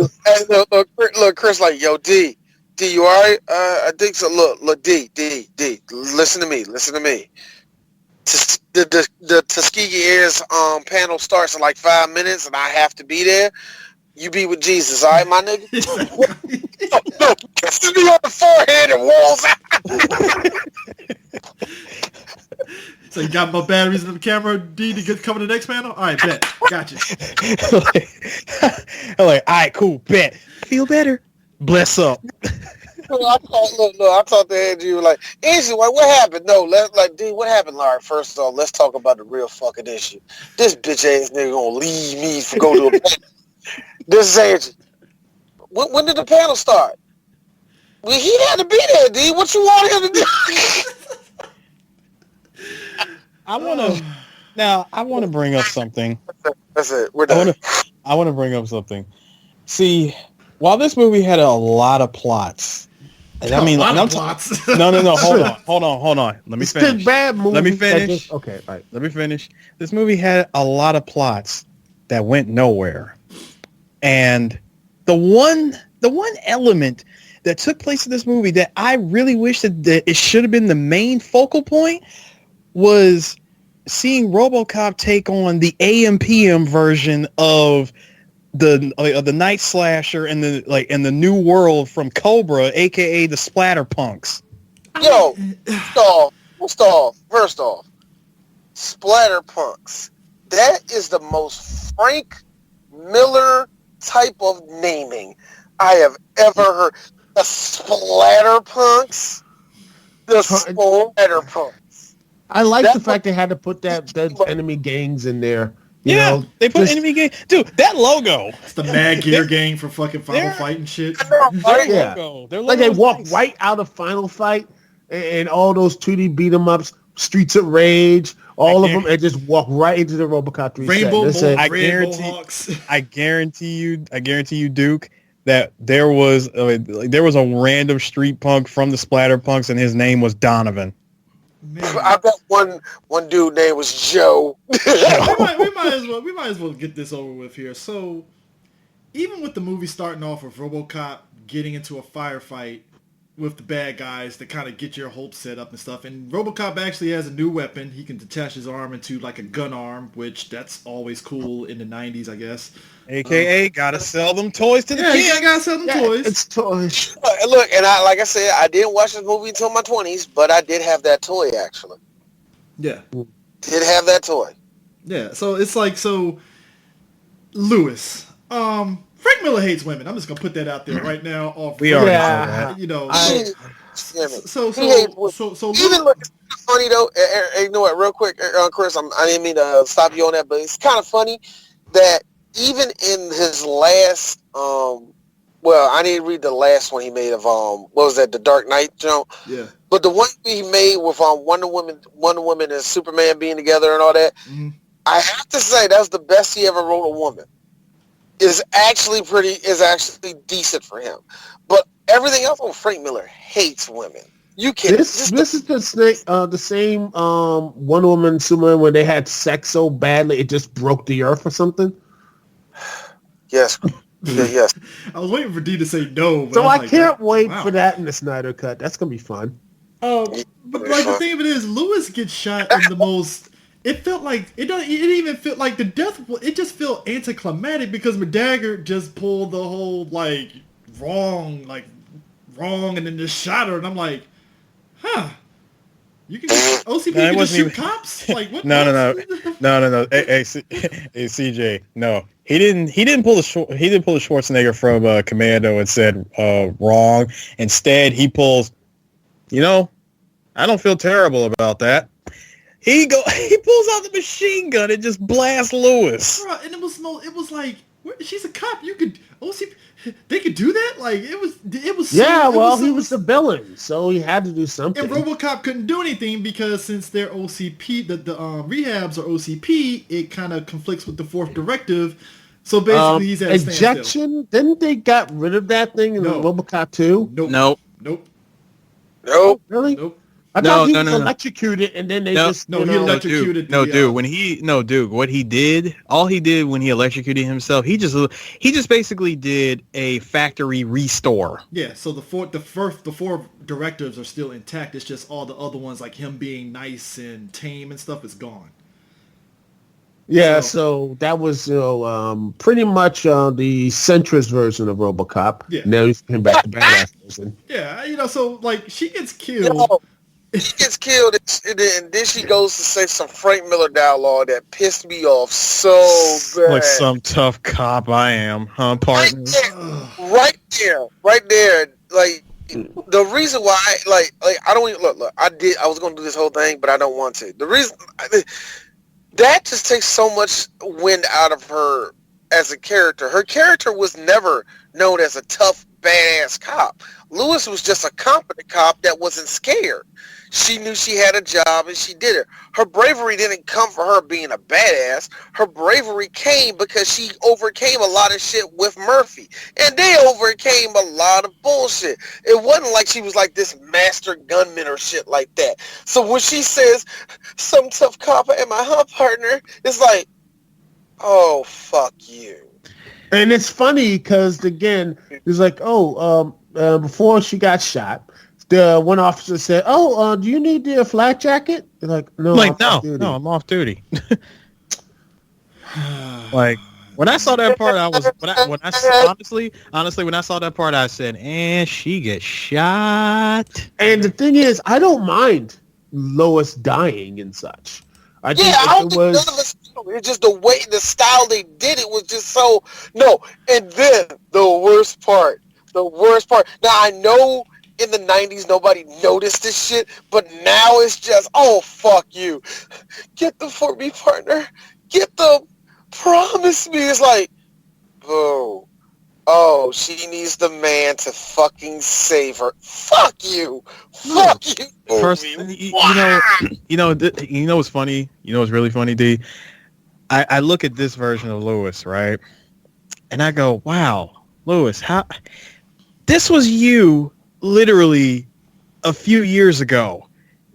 look, Chris, like, yo, D, you all right? I think so. Look, D, listen to me. The Tuskegee Airs panel starts in like 5 minutes, and I have to be there. You be with Jesus, all right, my nigga? No, kisses me on the forehead and walls out. So you got my batteries in the camera, D, to cover the next panel? All right, bet. Gotcha. I'm like, all right, cool, bet. Feel better. Bless up. I talked to Andrew, like, Angie, what happened? No, D, what happened, Larry? First off, let's talk about the real fucking issue. This bitch ass nigga gonna leave me to go to a panel. This is Angie. When did the panel start? Well, he had to be there, D. What you want him to do? I want to bring up something. That's it. We're done. I want to bring up something. See, while this movie had a lot of plots, and I mean, plots. No, hold on. Let me finish. Bad movie. Let me finish. Okay, all right. Let me finish. This movie had a lot of plots that went nowhere, and the one element that took place in this movie that I really wish that it should have been the main focal point was seeing Robocop take on the AM/PM version of the Night Slasher and the New World from Cobra, aka the Splatter Punks. Yo, first off, Splatter Punks. That is the most Frank Miller type of naming I have ever heard. The Splatter Punks. The Splatter Punks. I like the fact they had to put that enemy gangs in there. You know, they put enemy gang. Dude, that logo. It's the Mad Gear gang from fucking Final Fight and shit. Their logo. Like they walk right out of Final Fight and all those 2D beat 'em ups, Streets of Rage, all of them, and just walk right into the Robocop 3 Rainbow set. I guarantee you, Duke, that there was a random street punk from the Splatter Punks, and his name was Donovan. I bet one dude name was Joe. we might as well get this over with here. So, even with the movie starting off with RoboCop getting into a firefight with the bad guys to kind of get your hopes set up and stuff, and RoboCop actually has a new weapon. He can detach his arm into like a gun arm, which that's always cool in the 90s, I guess. AKA, gotta sell them toys to the kids. Yeah, gotta sell them toys. It's toys. Look, and like I said, I didn't watch this movie until my 20s, but I did have that toy, actually. Yeah. Did have that toy. Yeah, so it's like, Lewis, Frank Miller hates women. I'm just gonna put that out there right now. We already said that. You know, so even look, it's funny though. You know what? Real quick, Chris, I didn't mean to stop you on that, but it's kind of funny that even in his last, I didn't read the last one he made of what was that? The Dark Knight jump. Yeah. But the one he made with Wonder Woman and Superman being together and all that, I have to say that's the best he ever wrote a woman. Is actually decent for him, but everything else on Frank Miller hates women. You can't. This is the same Wonder Woman Superman where they had sex so badly it just broke the earth or something. Yes. Yes. I was waiting for D to say no. But So I can't wait for that in the Snyder Cut. That's gonna be fun. But like the thing of it is, Lewis gets shot in the most. It felt like it didn't even feel like the death. It just felt anticlimactic because McDagger just pulled the whole wrong, and then just shot her, and I'm like, huh. You can OCP can just shoot cops? Like what? No. Hey, CJ, no. He didn't pull the Schwarzenegger from Commando and said wrong. Instead, he pulls. I don't feel terrible about that. He pulls out the machine gun and just blasts Lewis. Bro, and it was like She's a cop. You could OCP. They could do that. Like it was. Yeah, well, he was the villain, so he had to do something. And RoboCop couldn't do anything because since they're OCP, the rehabs are OCP, it kind of conflicts with the fourth directive. So basically, he's at a standstill. Ejection? Didn't they got rid of that thing in RoboCop 2? Nope. Really? Nope. I thought he was electrocuted, and then they he electrocuted. What he did, all he did when he electrocuted himself, he just basically did a factory restore. Yeah, so the four directives are still intact. It's just all the other ones, like him being nice and tame and stuff, is gone. Yeah, so that was pretty much the centrist version of RoboCop. Yeah. Now he's came back to badass version. Yeah, so like she gets killed. She gets killed, and then she goes to say some Frank Miller dialogue that pissed me off so bad. Like some tough cop I am, huh, partner? Right there. Like the reason why, like I don't even look. I was gonna do this whole thing, but I don't want to. The reason that just takes so much wind out of her as a character. Her character was never known as a tough, badass cop. Lewis was just a competent cop that wasn't scared. She knew she had a job and she did it. Her bravery didn't come from her being a badass. Her bravery came because she overcame a lot of shit with Murphy. And they overcame a lot of bullshit. It wasn't like she was like this master gunman or shit like that. So when she says, some tough cop and my hunt partner, it's like, oh, fuck you. And it's funny because, again, it's like, before she got shot, the one officer said, do you need the flak jacket? They're like, no, I'm off duty. Like, when I saw that part, honestly, when I saw that part, I said, and she gets shot. And the thing is, I don't mind Lois dying and such. I think it's just the way, the style they did it was just so, no. And then the worst part. Now, I know in the 90s nobody noticed this shit, but now it's just, oh, fuck you. Get them for me, partner. Get them. Promise me. It's like, oh, she needs the man to fucking save her. Fuck you. Fuck you. First, you know what's funny? You know what's really funny, D? I look at this version of Lewis, right? And I go, wow, Lewis, how... This was you literally a few years ago.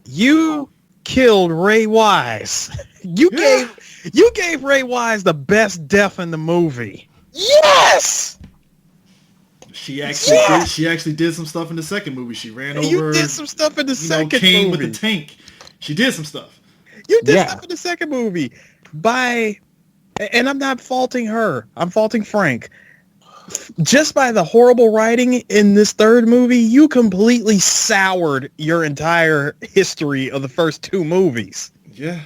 You killed Ray Wise. You gave Ray Wise the best death in the movie. Yes. She actually did some stuff in the second movie. She ran over. You did some stuff in the second movie. With the tank. She did some stuff. You did stuff in the second movie. And I'm not faulting her. I'm faulting Frank. Just by the horrible writing in this third movie, you completely soured your entire history of the first two movies. Yeah.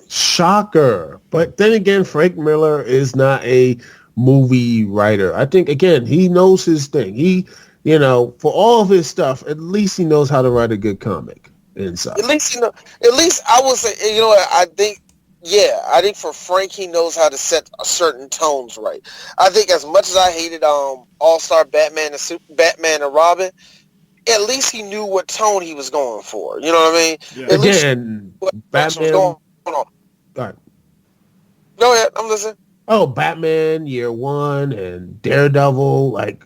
Shocker. But then again, Frank Miller is not a movie writer. I think, again, he knows his thing. He, for all of his stuff, at least he knows how to write a good comic inside. At least I would say, I think for Frank, he knows how to set certain tones right. I think as much as I hated All-Star Batman and Robin, at least he knew what tone he was going for. You know what I mean? Yeah. At least Batman was going on. All right. Go ahead, I'm listening. Oh, Batman Year One and Daredevil, like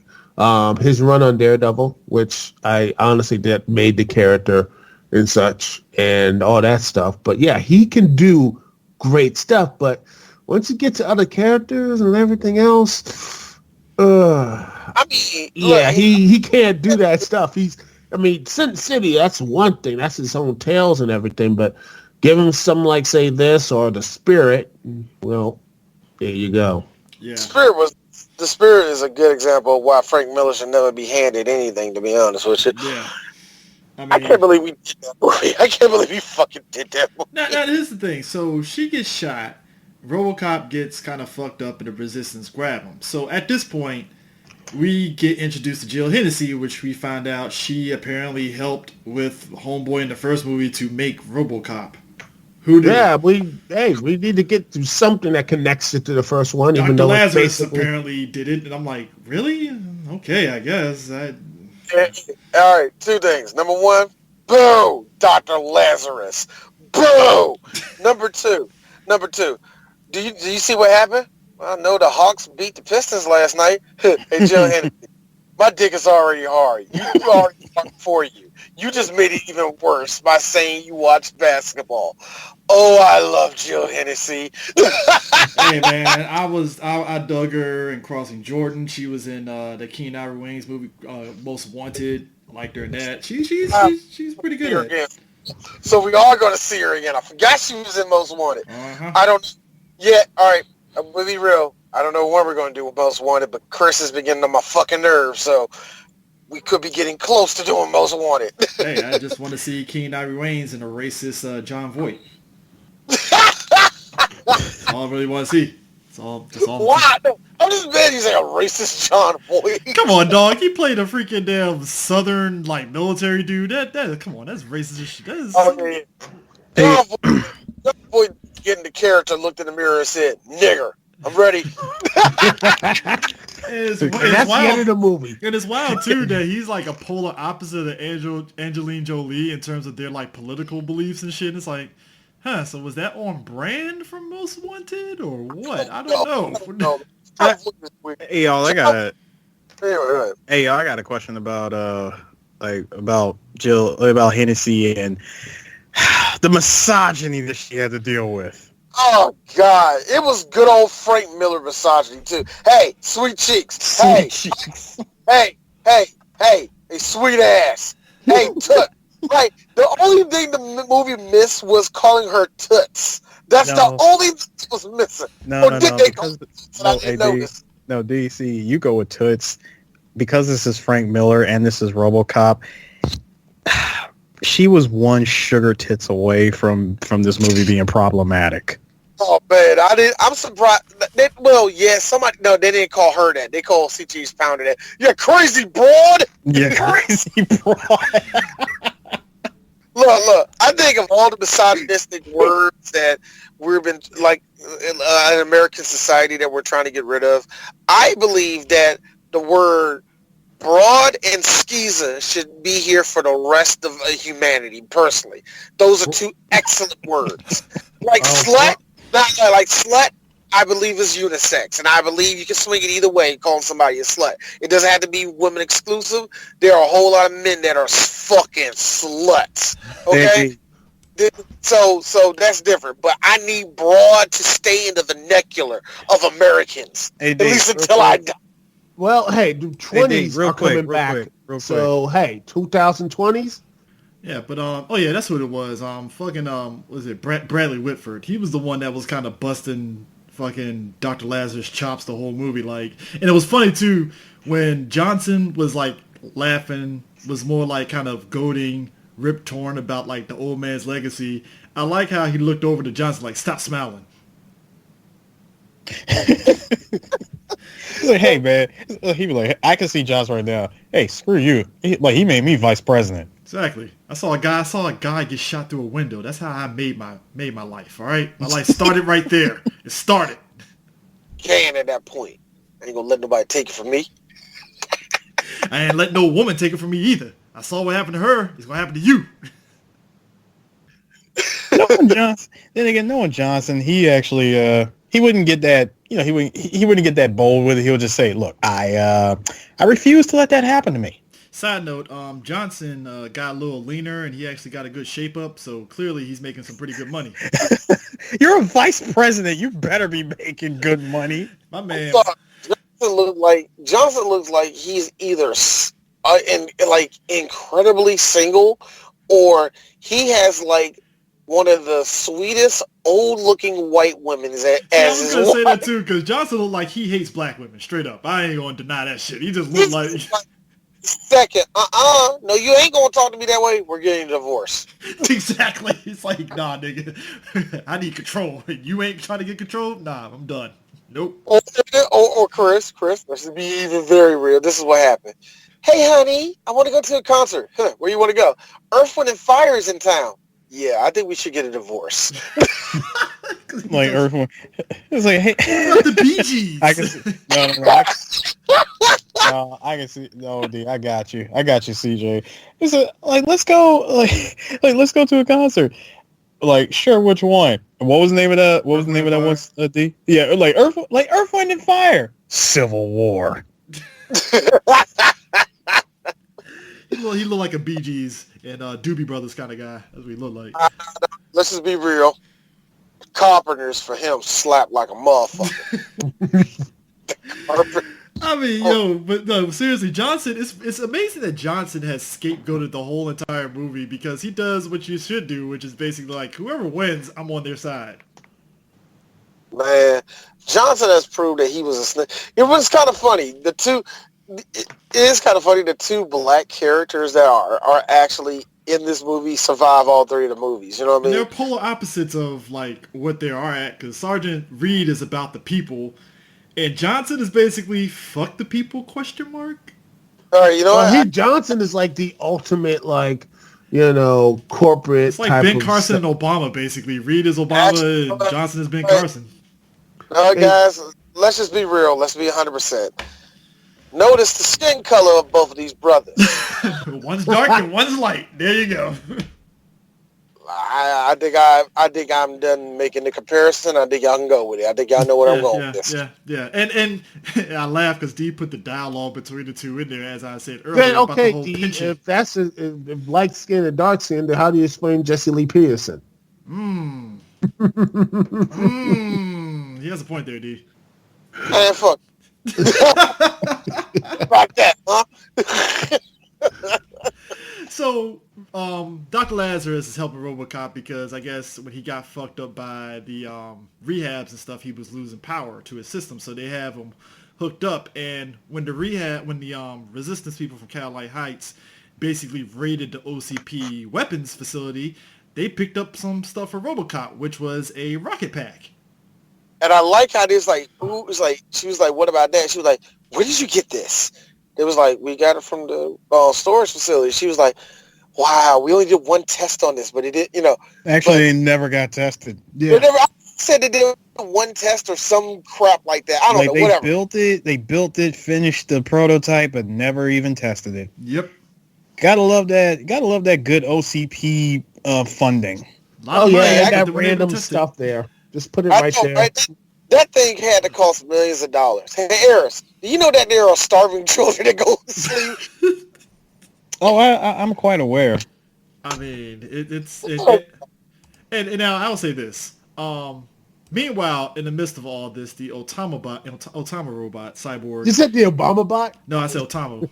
his run on Daredevil, which I honestly did made the character and such and all that stuff. But yeah, he can do great stuff, but once you get to other characters and everything else, he can't do that stuff. Sin City, that's one thing. That's his own tales and everything, but give him something like, say, this or The Spirit, well, there you go. Yeah. The Spirit is a good example of why Frank Miller should never be handed anything, to be honest with you. Yeah. I can't believe we did that movie. I can't believe we fucking did that movie. Now, here's the thing. So she gets shot. RoboCop gets kind of fucked up and the Resistance grab him. So at this point, we get introduced to Jill Hennessy, which we find out she apparently helped with Homeboy in the first movie to make RoboCop. Who did? Yeah, we need to get to something that connects it to the first one. Dr. Even though Lazarus apparently did it, and I'm like, really? Okay, I guess. All right, two things. Number one, boo, Dr. Lazarus. Boo. Number two. Do you see what happened? Well, I know the Hawks beat the Pistons last night. Hey, Joe Hennessy, my dick is already hard. You already hard for you. You just made it even worse by saying you watch basketball. Oh, I love Jill Hennessy. Hey man, I dug her in Crossing Jordan. She was in the Keen Ivory Wayans movie, Most Wanted. I liked her in that. She's pretty good at it. So we are going to see her again. I forgot she was in Most Wanted. I don't. Yeah, all right. I'm gonna be real. I don't know what we're going to do with Most Wanted, but Chris has been getting on my fucking nerves. So we could be getting close to doing Most Wanted. Hey, I just want to see Keen Ivory Wayans and a racist John Voight. That's all I really want to see. That's all. Why? I'm just mad he's like a racist John Voight. Come on, dog. He played a freaking damn Southern military dude. That come on, that's racist as shit. That is. John Voight getting the character, looked in the mirror and said, "Nigger, I'm ready." It's that's wild. the end of the movie. And it's wild too that he's like a polar opposite of Angelina Jolie in terms of their political beliefs and shit. And it's like, so was that on brand from Most Wanted or what? I don't know. Hey y'all, I got a question about about Hennessy and the misogyny that she had to deal with. Oh God, it was good old Frank Miller misogyny too. Hey, sweet cheeks. Hey, sweet ass. Hey, toot. Right. The only thing the movie missed was calling her toots. That's the only thing that was missing. No, DC, you go with toots because this is Frank Miller and this is RoboCop. She was one sugar tits away from this movie being problematic. Oh man, I'm surprised. They didn't call her that. They called CCH Pounder that. You're crazy broad. Yeah, crazy broad. Look. I think of all the misogynistic words that we've been in American society that we're trying to get rid of. I believe that the word broad and skeezer should be here for the rest of humanity. Personally, those are two excellent words. Slut. Slut, I believe is unisex, and I believe you can swing it either way, calling somebody a slut. It doesn't have to be women exclusive. There are a whole lot of men that are fucking sluts. Okay, so that's different. But I need broad to stay in the vernacular of Americans, at least until I die. Well, hey, the 20s are coming back. So, hey, 2020s? Yeah, but that's what it was. Was it Bradley Whitford? He was the one that was kind of busting fucking Dr. Lazarus chops the whole movie. And it was funny too when Johnson was laughing, was more kind of goading Rip Torn about the old man's legacy. I like how he looked over to Johnson stop smiling. Hey man, he was like, I can see Johnson right now. Hey, screw you. He made me vice president. Exactly. I saw a guy get shot through a window. That's how I made my life. All right, my life started right there. It started. Can at that point, I ain't gonna let nobody take it from me. I ain't let no woman take it from me either. I saw what happened to her. It's gonna happen to you. Noah Johnson, he actually he wouldn't get that. He wouldn't get that bold with it. He'll just say, "Look, I refuse to let that happen to me." Side note, Johnson got a little leaner and he actually got a good shape up, so clearly he's making some pretty good money. You're a vice president. You better be making good money. My man. Johnson looks like he's either incredibly single, or he has one of the sweetest old-looking white women. I was gonna say that too, because Johnson looked like he hates black women. Straight up, I ain't gonna deny that shit. He just looked like. Second, no, you ain't gonna talk to me that way. We're getting a divorce. Exactly. It's like, nah, nigga, I need control. You ain't trying to get control? Nah, I'm done. Nope. Or Chris, let's be even very real. This is what happened. Hey, honey, I want to go to a concert. Where you want to go? Earth, Wind, and Fire is in town. Yeah, I think we should get a divorce. Like Earth. It's like, hey, the Bee Gees. I can see. No, I can see. No, D, I got you, CJ. It's like let's go, like let's go to a concert. Like, sure, which one? What was the name of that? What was the name of that one? D? Yeah, like Earth, Wind, and Fire. Civil War. He looked like a Bee Gees and Doobie Brothers kind of guy. That's what he looked like. Let's just be real. Carpenters for him slapped like a motherfucker. I mean, but no, seriously, Johnson, it's amazing that Johnson has scapegoated the whole entire movie because he does what you should do, which is basically like, whoever wins, I'm on their side. Man, Johnson has proved that he was a snitch. It was kind of funny. It is kind of funny the two black characters that are actually in this movie survive all three of the movies. You know what I mean? They're polar opposites of like what they are at, because Sergeant Reed is about the people, and Johnson is basically fuck the people ? All right, you know what? Johnson is like the ultimate corporate. It's like Ben Carson and Obama, basically. Reed is Obama, and Johnson is Ben Carson. All right, guys, let's just be real. Let's be 100%. Notice the skin color of both of these brothers. One's dark and one's light. There you go. I think I'm done making the comparison. I think y'all can go with it. I think y'all know where I'm going with this. Yeah. And I laugh because D put the dialogue between the two in there, as I said earlier. Then, about okay, the whole D, pinching. if that's if light skin and dark skin, then how do you explain Jesse Lee Peterson? He has a point there, D. Man, fuck. Like that, huh? So, Dr. Lazarus is helping Robocop because I guess when he got fucked up by the rehabs and stuff, he was losing power to his system. So they have him hooked up. And when the resistance people from Cadillac Heights basically raided the OCP weapons facility, they picked up some stuff for Robocop, which was a rocket pack. And I like how this she was like, what about that? She was like, where did you get this? It was like, we got it from the storage facility. She was like, wow, we only did one test on this, but it did, Actually, they never got tested. Yeah. I said they did one test or some crap like that. I don't know, whatever. They built it, finished the prototype, but never even tested it. Yep. Gotta love that good OCP funding. They got random stuff there. Just put it right there. Right? That thing had to cost millions of dollars. Hey, Eris, do you know that there are starving children that go to sleep? Oh, I'm quite aware. I mean, and now I will say this. Meanwhile, in the midst of all this, the Otama robot, Cyborg. You said the Obama bot? No, I said Otama.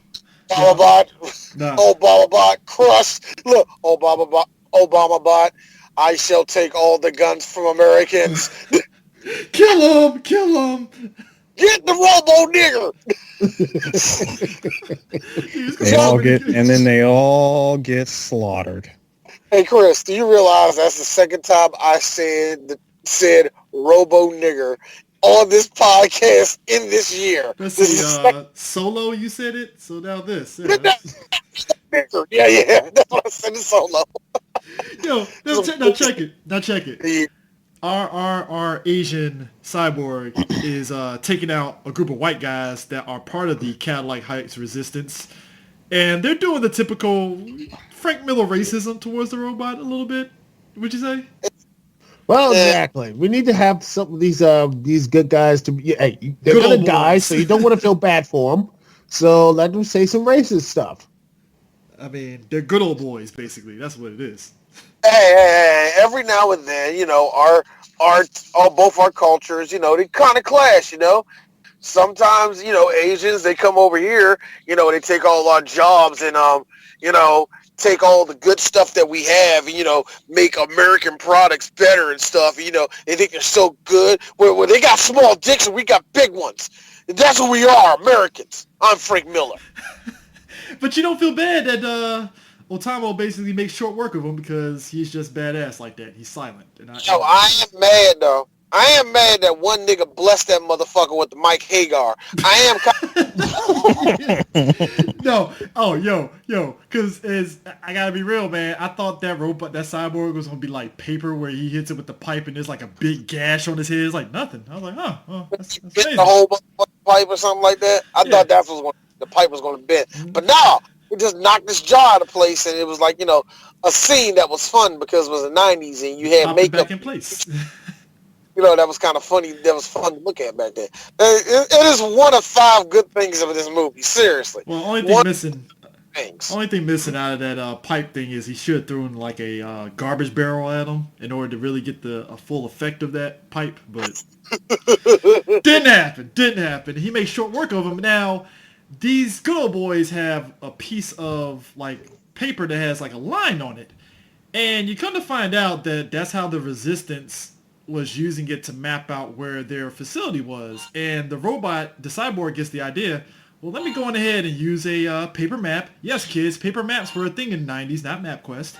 Obama bot, crush. Look, Obama bot. I shall take all the guns from Americans. Kill him! Get the robo nigger! They all get slaughtered. Hey Chris, do you realize that's the second time I said robo nigger on this podcast in this year? Let's see, Solo, you said it, so now this. Yeah, that's what I said in Solo. Yo, now check it. Our Asian cyborg is taking out a group of white guys that are part of the Cadillac Heights resistance, and they're doing the typical Frank Miller-isms towards the robot a little bit. Would you say? Well, exactly. We need to have some of these good guys to be. Hey, they're gonna die, so you don't want to feel bad for them. So let them say some racist stuff. I mean, they're good old boys, basically. That's what it is. Hey, every now and then, both our cultures, they kind of clash, Sometimes, Asians, they come over here, they take all our jobs and, take all the good stuff that we have, make American products better and stuff, they think they're so good. Where they got small dicks and we got big ones. That's who we are, Americans. I'm Frank Miller. But you don't feel bad that Otamo basically makes short work of him because he's just badass like that. He's silent. I am mad though. I am mad that one nigga blessed that motherfucker with the Mike Hagar. No, because I gotta be real, man. I thought that robot, that cyborg, was gonna be like paper, where he hits it with the pipe and there's like a big gash on his head. It's like nothing. I was like, huh, well, that's amazing. The whole pipe or something like that. I thought that was the pipe was gonna bend, but no, it just knocked this jar out of place, and it was like a scene that was fun because it was the '90s and you had makeup back in place. That was kind of funny. That was fun to look at back then. It is one of 5 good things of this movie. Seriously. Well, only thing missing out of that pipe thing is he should have thrown like a garbage barrel at him in order to really get a full effect of that pipe, but didn't happen. He made short work of him. Now, these good old boys have a piece of like paper that has like a line on it, and you come to find out that that's how the Resistance was using it to map out where their facility was. And the cyborg gets the idea, well, let me go on ahead and use a paper map. Yes, kids, paper maps were a thing in the 90s, not MapQuest.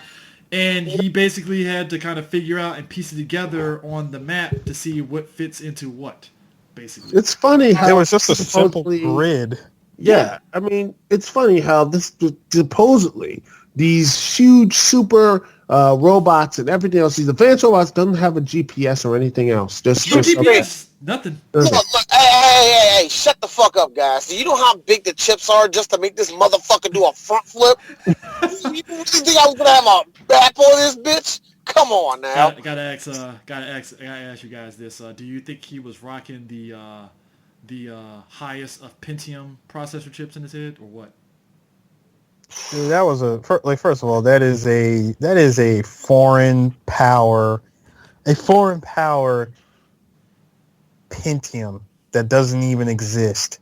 And he basically had to kind of figure out and piece it together on the map to see what fits into what, basically. It's funny how it was just a simple grid. Yeah, I mean, it's funny how this supposedly these huge super robots and everything else, these advanced robots don't have a GPS or anything else. Just GPS, nothing. Look, hey, shut the fuck up, guys. Do you know how big the chips are just to make this motherfucker do a front flip? You really think I was gonna have a back on this bitch? Come on now. Gotta ask you guys this. Do you think he was rocking the highest of Pentium processor chips in his head, or what? Dude, that was first of all, that is a foreign power Pentium that doesn't even exist.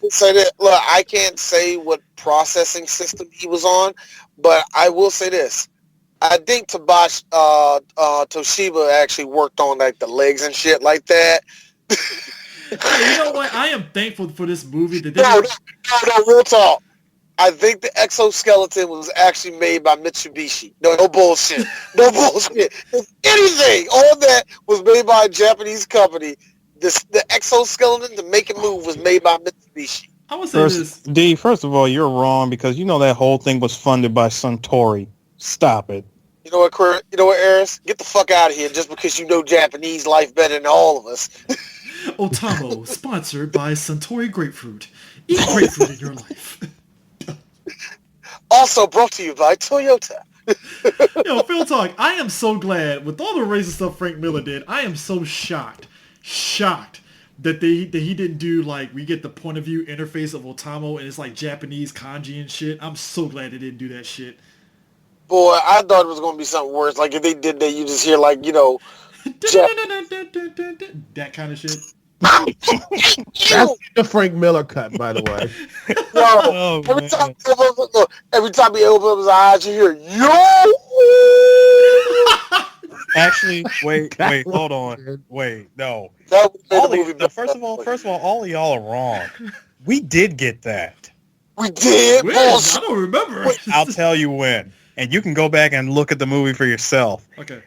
So that, look, I can't say what processing system he was on, but I will say this: I think Toshiba actually worked on like the legs and shit like that. Hey, you know what? I am thankful for this movie. No, real talk. I think the exoskeleton was actually made by Mitsubishi. No bullshit. No bullshit. If anything, all that was made by a Japanese company. The exoskeleton to make it move was made by Mitsubishi. I would say this. D, first of all, you're wrong because you know that whole thing was funded by Suntory. Stop it. You know what, Eris? Get the fuck out of here just because you know Japanese life better than all of us. Otamo, sponsored by Suntory Grapefruit. Eat grapefruit in your life. Also brought to you by Toyota. Yo, Phil Talk, I am so glad, with all the racist stuff Frank Miller did, I am so shocked that he didn't do, like, we get the point of view interface of Otamo and it's like Japanese kanji and shit. I'm so glad they didn't do that shit. Boy, I thought it was going to be something worse. Like, if they did that, you just hear, like, that kind of shit. That's the Frank Miller cut, by the way. Yo, every time he opens up his eyes, you hear, yo! Actually, wait, hold on. Wait, no. First of all, all of y'all are wrong. We did get that. We did? When? I don't remember. I'll tell you when. And you can go back and look at the movie for yourself. Okay.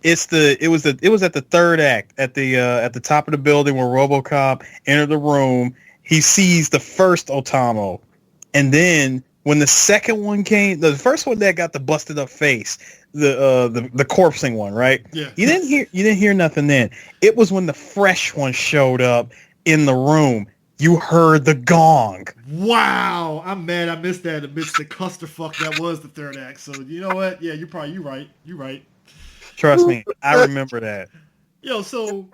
It was at the third act at the top of the building where Robocop entered the room. He sees the first Otamo, and then when the second one came, the first one that got the busted up face, the corpsing one, right? Yeah. You didn't hear nothing then. It was when the fresh one showed up in the room. You heard the gong. Wow, I'm mad I missed that amidst the clusterfuck that was the third act. So you know what? Yeah, you're right. You're right. Trust me, I remember that. Yo, so you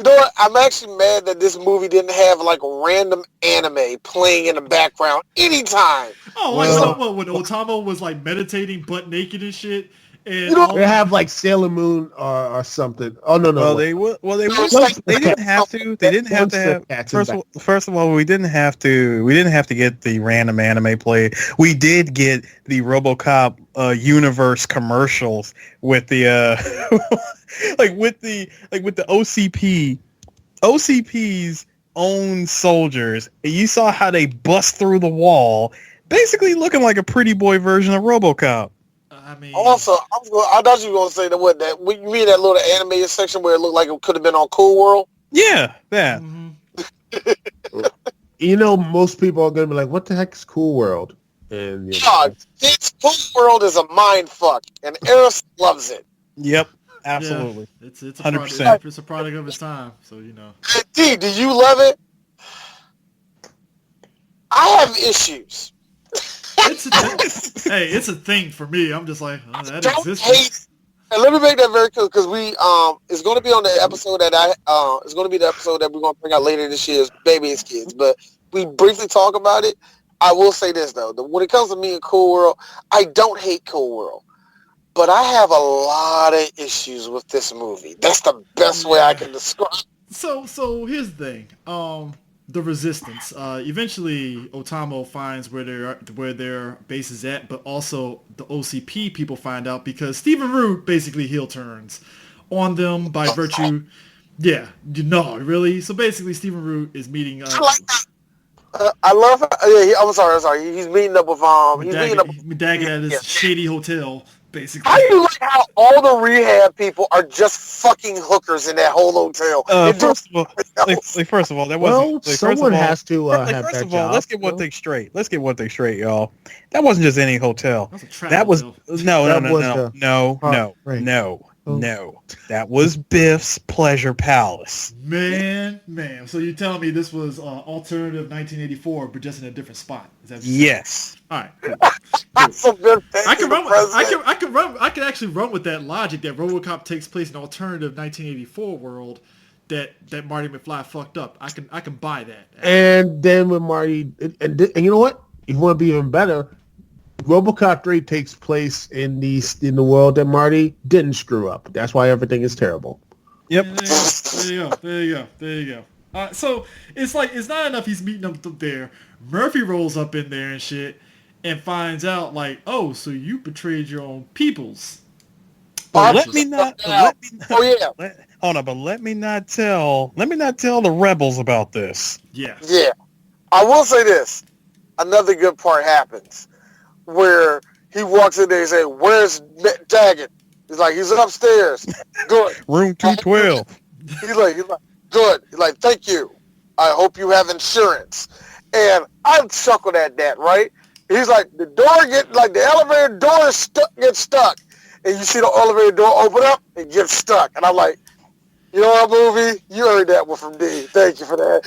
know what? I'm actually mad that this movie didn't have like a random anime playing in the background anytime. Oh, like when Otamo was like meditating butt naked and shit. And they have like Sailor Moon or something. Oh no. Well, they didn't have to. They didn't have to have. First of all, we didn't have to. We didn't have to get the random anime played. We did get the RoboCop universe commercials with the with the OCP's own soldiers. And you saw how they bust through the wall, basically looking like a pretty boy version of RoboCop. I mean, also, I thought you were gonna say that you mean that little animated section where it looked like it could have been on Cool World. Yeah, that. You know, most people are gonna be like, "What the heck is Cool World?" And God, this Cool World is a mind fuck, and Eris loves it. Yep, absolutely. Yeah, it's 100%. It's a product of its time, so you know. D, do you love it? I have issues. It's a thing for me. I'm just like, oh, that exists. And let me make that very clear, because it's going to be on the episode that it's going to be the episode that we're going to bring out later this year, is Baby and Kids. But we briefly talk about it. I will say this though, when it comes to me and Cool World, I don't hate Cool World, but I have a lot of issues with this movie. That's the best way I can describe. So here's the thing. The Resistance. Eventually, Otamo finds where their base is at, but also the OCP people find out because Stephen Root basically heel turns on them by virtue. Yeah, really. So basically, Stephen Root is meeting. I love. I'm sorry. He's meeting up with Daggett at his shady hotel. Basically. I do like how all the rehab people are just fucking hookers in that whole hotel. First of all, that wasn't. Someone has to have that First of job. all, let's get one thing straight. Y'all. That wasn't just any hotel. That was no. That was Biff's Pleasure Palace. Man. So you telling me this was alternative 1984, but just in a different spot? Is that yes. All right. Cool. I can actually run with that logic that RoboCop takes place in an alternative 1984 world that Marty McFly fucked up. I can buy that. And then when Marty and you know what? You want to be even better. RoboCop 3 takes place in the world that Marty didn't screw up. That's why everything is terrible. Yep. There you go. So it's like it's not enough he's meeting up there. Murphy rolls up in there and shit and finds out like, oh, so you betrayed your own peoples. But let me not tell the rebels about this. Yeah. Yeah. I will say this. Another good part happens where he walks in there and says, "Where's Daggett?" He's like, "He's upstairs." Good. Room 212. He's like, good. He's like, "Thank you. I hope you have insurance." And I chuckled at that, right? He's like, the elevator door gets stuck. And you see the elevator door open up and get stuck. And I'm like, you know what, movie? You heard that one from D. Thank you for that.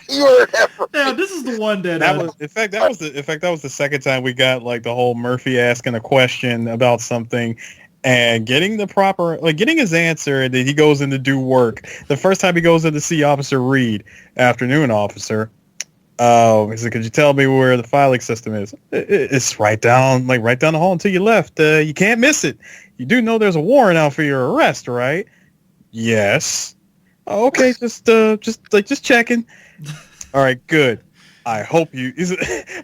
You heard that from me. Now, this is the one that was the second time we got like the whole Murphy asking a question about something and getting getting his answer, and then he goes in to do work. The first time he goes in to see Officer Reed, afternoon officer. He said, "Could you tell me where the filing system is?" It's right down the hall until you left. You can't miss it. You do know there's a warrant out for your arrest, right? Yes. Oh, okay, just checking. All right, good. I hope you.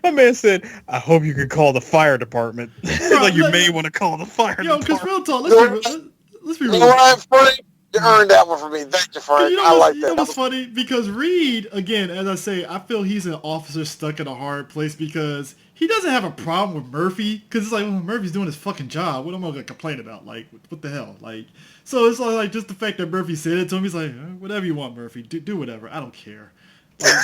My man said, "I hope you can call the fire department." You may want to call the fire department. Because real talk, let's be real. You know what, Frank? You earned that one for me. Thank you, Frank. I like that. You know what's funny? Because Reed, again, as I say, I feel he's an officer stuck in a hard place because he doesn't have a problem with Murphy. Because it's like, well, Murphy's doing his fucking job. What am I going to complain about? Like, what the hell? Like, so it's like just the fact that Murphy said it to him. He's like, whatever you want, Murphy. Do whatever. I don't care. Like,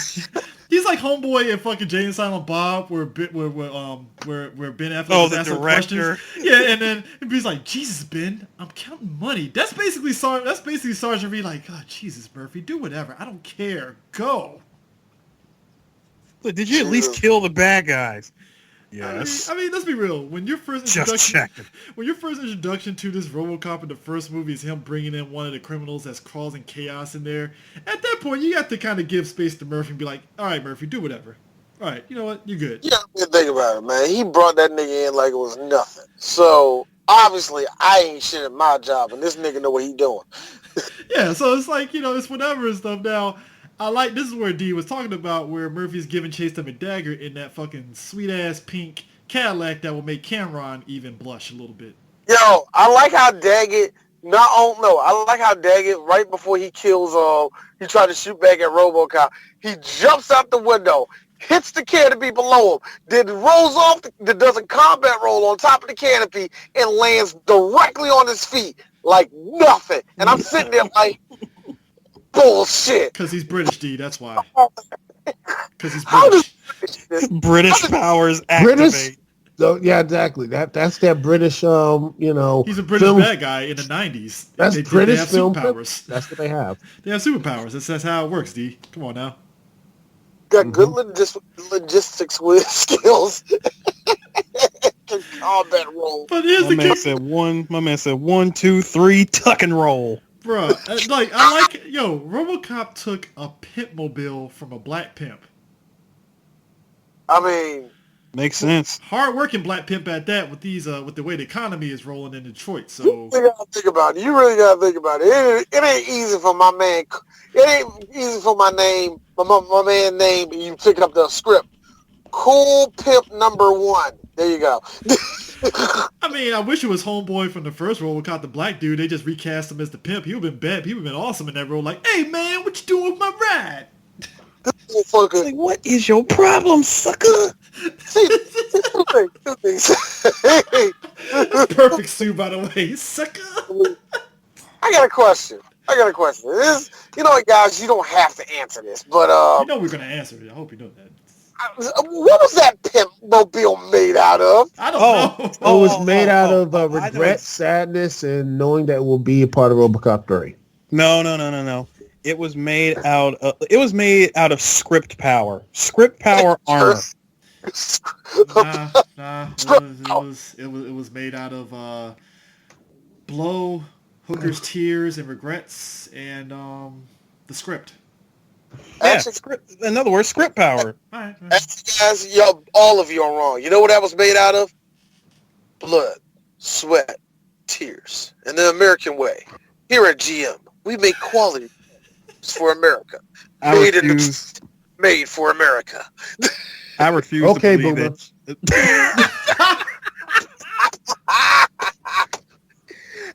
he's like homeboy in fucking Jay and Silent Bob, where Ben Affleck was asking questions. Yeah, and then he's like, "Jesus, Ben, I'm counting money." That's basically Sergeant Reed. Like, "God, Jesus, Murphy, do whatever. I don't care. Go." But did you at least kill the bad guys? Yes. I mean, let's be real. When your first introduction to this RoboCop in the first movie is him bringing in one of the criminals that's causing chaos in there, at that point you have to kind of give space to Murphy and be like, "All right, Murphy, do whatever. All right, you know what? You're good." You have to think about it, man. He brought that nigga in like it was nothing. So obviously, I ain't shit at my job, and this nigga know what he doing. Yeah, so it's like, it's whatever and stuff. Now, this is where D was talking about where Murphy's giving chase to McDagger in that fucking sweet-ass pink Cadillac that will make Cameron even blush a little bit. Yo, I like how Daggett, I like how Daggett, right before he kills, he tried to shoot back at RoboCop, he jumps out the window, hits the canopy below him, then rolls off, does a combat roll on top of the canopy, and lands directly on his feet like nothing. And I'm sitting there like, bullshit. Because he's British, D. That's why. Because he's British. British powers activate. So yeah, exactly. That's that British. He's a British bad guy in the 90s. That's British they have film. superpowers. That's what they have. They have superpowers. That's how it works, D. Come on now. Got good logistics with skills. Combat roll. But here's my man said 1, 2, 3, tuck and roll. Bruh, RoboCop took a pimp mobile from a black pimp. I mean, makes sense. Hard-working black pimp at that with these with the way the economy is rolling in Detroit. So you really gotta think about it. You really gotta think about it. It ain't easy for my man. It ain't easy for my name, my man name, and you picking up the script. Cool Pimp #1. There you go. I mean, I wish it was homeboy from the first RoboCop, the black dude. They just recast him as the pimp. He would have been bad. He would have been awesome in that role. Like, hey man, what you doing with my ride? Like, what is your problem, sucker? See, two things. Perfect suit, by the way, sucker. I got a question. This, what, guys, you don't have to answer this, but you know we're gonna answer it. I hope you know that. What was that pimp mobile made out of? I don't know. It was made out of regret, sadness, and knowing that it will be a part of RoboCop 3. No. It was made out of script power. Script power armor. Nah. It was made out of blow, hookers, tears, and regrets, and the script. Yeah, in other words, script power. All right. Guys, all of you are wrong. You know what that was made out of? Blood, sweat, tears. In the American way. Here at GM, we make quality for America. Made for America. I refuse to believe it.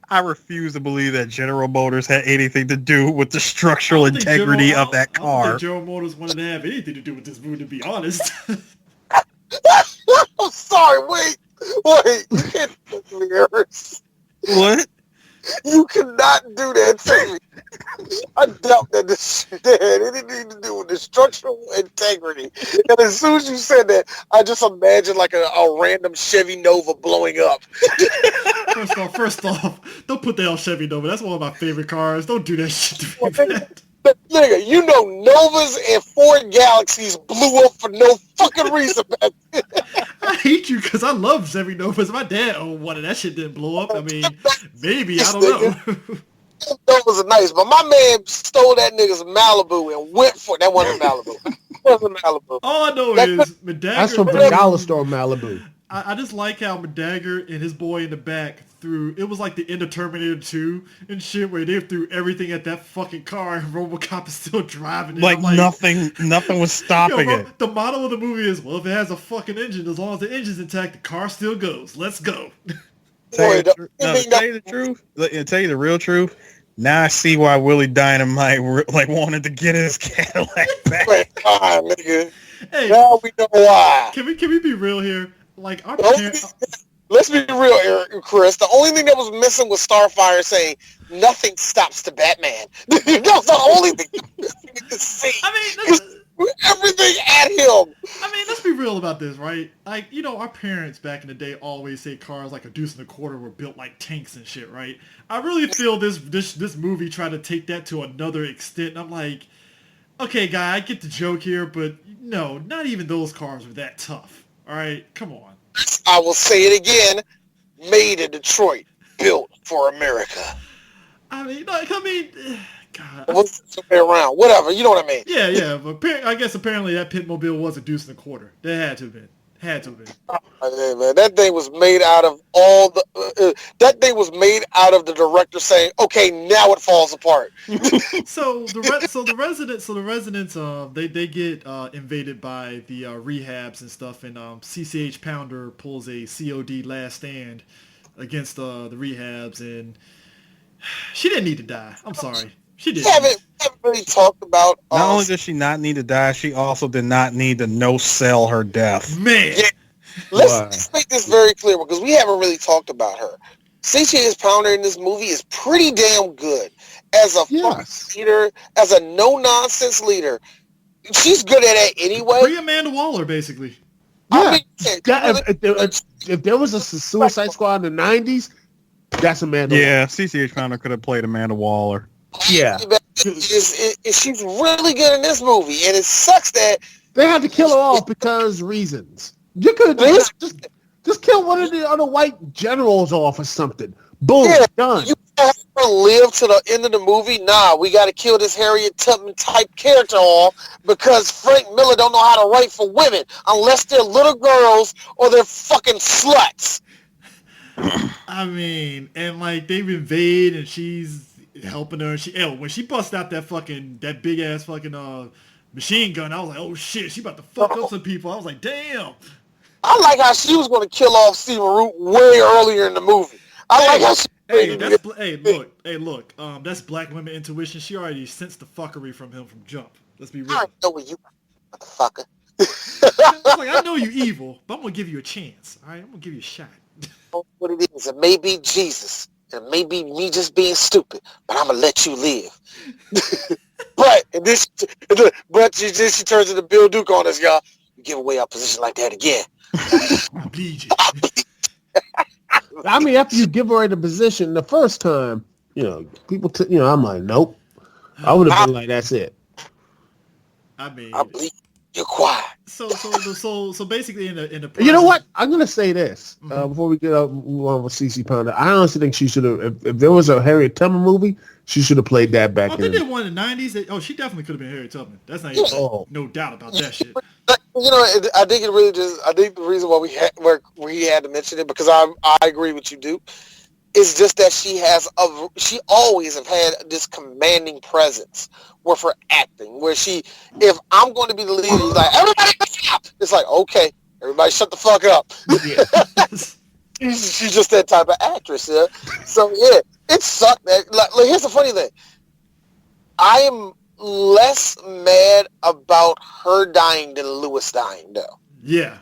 I refuse to believe that General Motors had anything to do with the structural integrity of that car. I don't think General Motors wanted to have anything to do with this movie, to be honest. I'm sorry, wait. You can't put me yours. What? You cannot do that to me. I doubt that this shit had anything to do with the structural integrity. And as soon as you said that, I just imagined like a random Chevy Nova blowing up. First off, don't put that on Chevy Nova. That's one of my favorite cars. Don't do that shit to me. Nigga, Novas and Ford Galaxies blew up for no fucking reason. I hate you because I love Chevy Novas. My dad owned one and that shit didn't blow up. I mean, maybe, I don't know. Novas are nice, but my man stole that nigga's Malibu and went for that wasn't Malibu. All I know is Medagger. That's from the dollar store Malibu. I just like how Medagger and his boy in the back threw. It was like the end of Terminator 2 and shit, where they threw everything at that fucking car, and RoboCop is still driving it. Like nothing was stopping it. The motto of the movie is, well, if it has a fucking engine, as long as the engine's intact, the car still goes. Let's go. Tell you the truth. Tell you the real truth. Now I see why Willie Dynamite wanted to get his Cadillac back. Nigga. Hey, now we know why. Can we be real here? Like our let's be real, Eric, Chris. The only thing that was missing was Starfire saying nothing stops the Batman. That was the only thing you could see. I mean, everything at him. I mean, let's be real about this, right? Like, our parents back in the day always say cars like a deuce and a quarter were built like tanks and shit, right? I really feel this movie tried to take that to another extent. And I'm like, okay, guy, I get the joke here, but no, not even those cars were that tough. All right, come on. I will say it again. Made in Detroit, built for America. I mean, God. Around, whatever. You know what I mean? Yeah. But I guess apparently that pit mobile was a deuce and a quarter. That had to have been. Hey, man, that thing was made out of that thing was made out of the director saying, "Okay, now it falls apart." So the residents they get invaded by the rehabs and stuff, and CCH Pounder pulls a COD last stand against the rehabs, and she didn't need to die. I'm sorry, she didn't. Haven't really talked about. Not only does she not need to die, she also did not need to no-sell her death. Man. Yeah. Let's make this very clear because we haven't really talked about her. CCH Pounder in this movie is pretty damn good as a leader, as a no-nonsense leader. She's good at it anyway. Free Amanda Waller, basically. Yeah. If there was a Suicide Squad in the 90s, that's Amanda Waller. Yeah, CCH Pounder could have played Amanda Waller. Yeah. She's really good in this movie, and it sucks that they had to kill her off because reasons. You could just kill one of the other white generals off or something. Boom, done. You have to live to the end of the movie. Nah, we got to kill this Harriet Tubman type character off because Frank Miller don't know how to write for women unless they're little girls or they're fucking sluts. I mean, and like they've invaded and she's helping her. When she busts out that big ass fucking machine gun, I was like, oh shit, she about to fuck up some people. I was like, damn. I like how she was going to kill off Stephen Root way earlier in the movie. I like how she. Look. That's black women intuition. She already sensed the fucking from him from jump. Let's be real. I know you, motherfucker. I know you evil, but I'm gonna give you a chance. All right, I'm gonna give you a shot. What it is, it may be Jesus, it may be me just being stupid, but I'm gonna let you live. but she turns into Bill Duke on us, y'all. You give away our position like that again. I'll bleed you. I mean, after you give away the position the first time, people, I'm like, nope. I would have been like, that's it. I mean, I bleed. You're quiet. So basically, in the process, you know what? I'm gonna say this before we move on with CC Pounder. I honestly think she should have. If there was a Harriet Tubman movie, she should have played that back. They did one in the '90s. She definitely could have been Harriet Tubman. That's not even no doubt about that shit. I think it really just. I think the reason why we had to mention it because I agree with you, Duke. It's just that she always have had this commanding presence with her acting, where if I'm going to be the leader, she's like, everybody shut up. It's like, okay, everybody shut the fuck up. Yeah. She's just that type of actress, yeah. So yeah, it sucked. Here's the funny thing. I am less mad about her dying than Lewis dying, though. Yeah.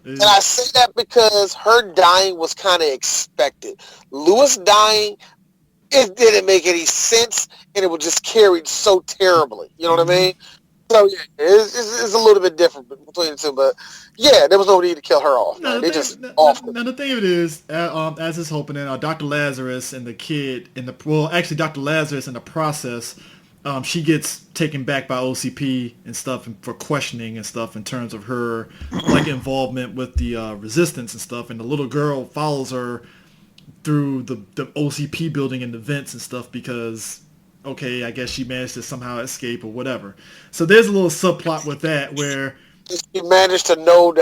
And I say that because her dying was kind of expected. Lewis dying, it didn't make any sense, and it was just carried so terribly. You know what I mean? So yeah, it's a little bit different between the two, but yeah, there was no need to kill her off. Now the thing of it is, as it's hoping, Dr. Lazarus and the kid Dr. Lazarus in the process. She gets taken back by OCP and stuff for questioning and stuff in terms of her involvement with the resistance and stuff. And the little girl follows her through the OCP building and the vents and stuff because, I guess she managed to somehow escape or whatever. So there's a little subplot with that where she managed to know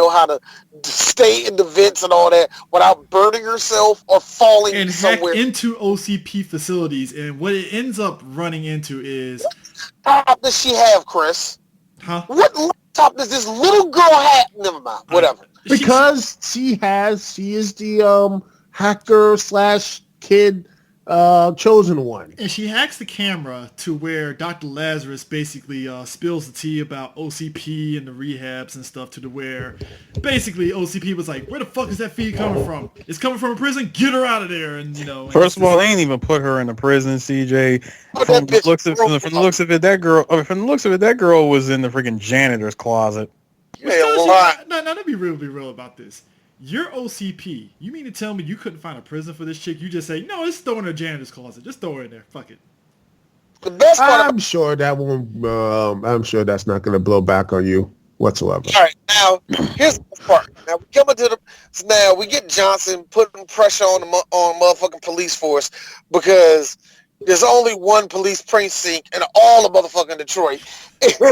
how to stay in the vents and all that without burning herself or falling and somewhere hack into OCP facilities. And what it ends up running into is what laptop does she have, Chris? Huh? What laptop does this little girl have? Never mind. Whatever. Because she is the hacker / kid chosen one. And she hacks the camera to where Dr. Lazarus basically spills the tea about OCP and the rehabs and stuff to the where basically OCP was like, where the fuck is that feed coming from? It's coming from a prison? Get her out of there. And First of all, they ain't even put her in the prison, CJ. From the looks of it, that girl was in the freaking janitor's closet. Now let me be real about this. You're OCP. You mean to tell me you couldn't find a prison for this chick? You just say, no, just throw her in a janitor's closet. Just throw her in there. Fuck it. The best part I'm sure that won't. I'm sure that's not going to blow back on you whatsoever. All right, now here's the part. Now we come into we get Johnson putting pressure on motherfucking police force because there's only one police precinct in all of motherfucking Detroit.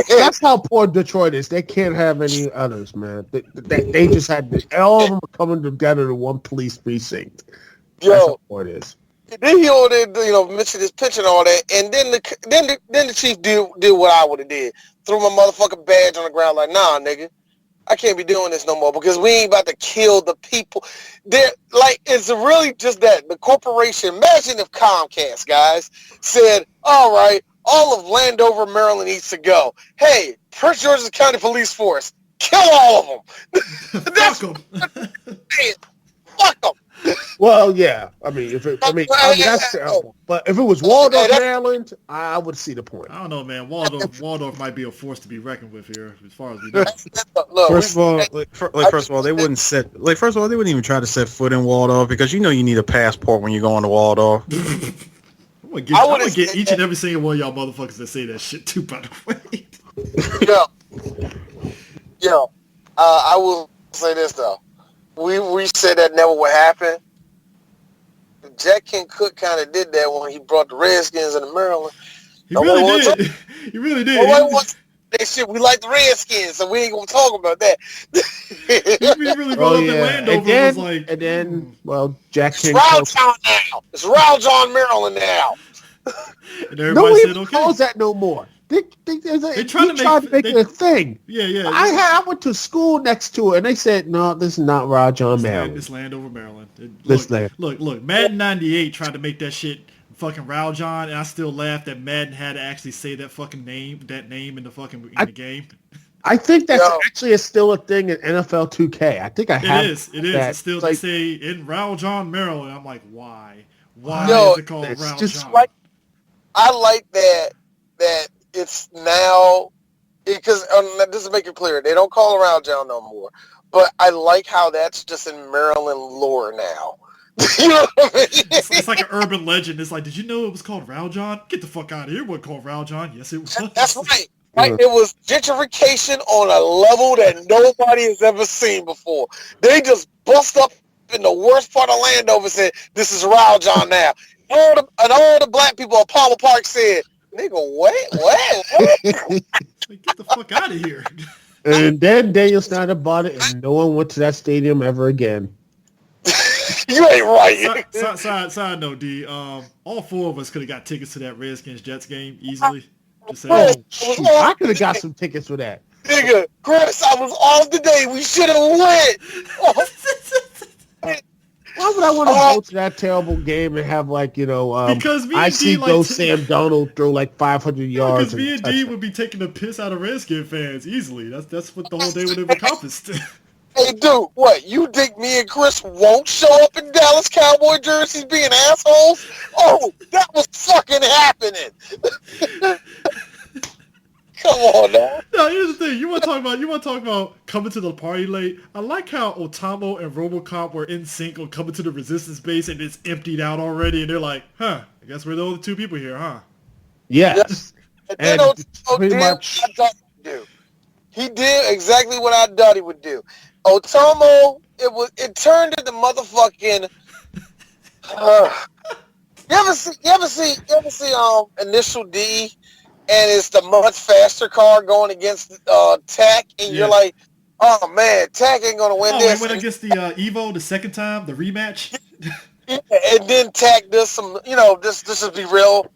That's how poor Detroit is. They can't have any others, man. They just had all of them coming together to one police precinct. That's how poor it is. Then he mentioned his pitch and all that, and then the chief did what I would have did. Threw my motherfucking badge on the ground like, nah, nigga. I can't be doing this no more because we ain't about to kill the people. They're like, it's really just that the corporation. Imagine if Comcast, guys, said, all right, all of Landover, Maryland needs to go. Hey, Prince George's County Police Force, kill all of them. Fuck them. Fuck them. Well, yeah. I mean, that's terrible. But if it was Waldorf, Maryland, I would see the point. I don't know, man. Waldorf might be a force to be reckoned with here, as far as we know. First of all, they wouldn't even try to set foot in Waldorf because you need a passport when you go on to Waldorf. I'm gonna get each and every single one of y'all motherfuckers that say that shit too, by the way. I will say this though. We said that never would happen. Jack King Cook kind of did that when he brought the Redskins into Maryland. He really did. He really did. That shit, we like the Redskins, so we ain't gonna talk about that. He really brought up the Landover. And then, Jack King Cook. It's Raljohn, Maryland now. And everybody said, okay. Calls that no more. They tried to make it a thing. Yeah. I went to school next to it, and they said, no, this is not Raljohn, Maryland. It's Landover, Maryland. Look, Madden 98 tried to make that shit fucking Raljohn, and I still laugh that Madden had to actually say that fucking name, in the game. I think that's actually still a thing in NFL 2K. I think I have. It is. It's still, they say in Raljohn, Maryland. I'm like, why? Why is it called Raljohn? Just I like that it's now, because just to make it clear, they don't call it Raljohn no more. But I like how that's just in Maryland lore now. You know what I mean? It's like an urban legend. It's like, did you know it was called Raljohn? Get the fuck out of here. It wasn't called Raljohn. Yes, it was. That's right. Right? It was gentrification on a level that nobody has ever seen before. They just bust up in the worst part of Landover and said, this is Raljohn now. All the black people at Palmer Park said, nigga, what? Get the fuck out of here. And then Daniel Snyder bought it, and no one went to that stadium ever again. You ain't right. Side note, D. All four of us could have got tickets to that Redskins Jets game easily. Just saying. I could have got some tickets for that. Nigga, Chris, I was off today. We should have went. Why would I want to go to that terrible game and have because I see Sam Donald throw 500 yards? Because me and D would be taking the piss out of Redskin fans easily. That's what the whole day would have encompassed. Hey, dude, what? You think me and Chris won't show up in Dallas Cowboy jerseys being assholes? Oh, that was fucking happening. Come on, now. No, here's the thing. You want to talk about coming to the party late? I like how Otamo and Robocop were in sync on coming to the resistance base and it's emptied out already, and they're like, I guess we're the only two people here, huh? Yes. And then pretty much. He did exactly what I thought he would do. Otomo, it turned into motherfucking. You ever see Initial D, and it's the much faster car going against Tack, and you're like, oh man, Tack ain't gonna win this. He went against the Evo the second time, the rematch. And then Tack does some, this is be real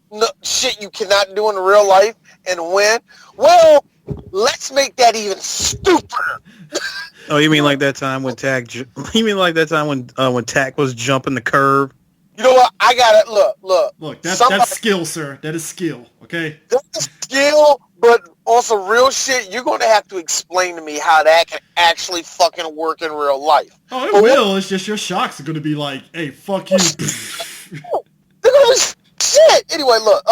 shit you cannot do in real life and win. Well, let's make that even stupider. Oh, you mean like that time when Tack? You mean like that time when Tack was jumping the curve? You know what? I got it. Look. That's skill, sir. That is skill. Okay. That's skill, but also real shit. You're going to have to explain to me how that can actually fucking work in real life. Oh, it will. It's just your shocks are going to be like, hey, fuck you. Shit. Anyway, look.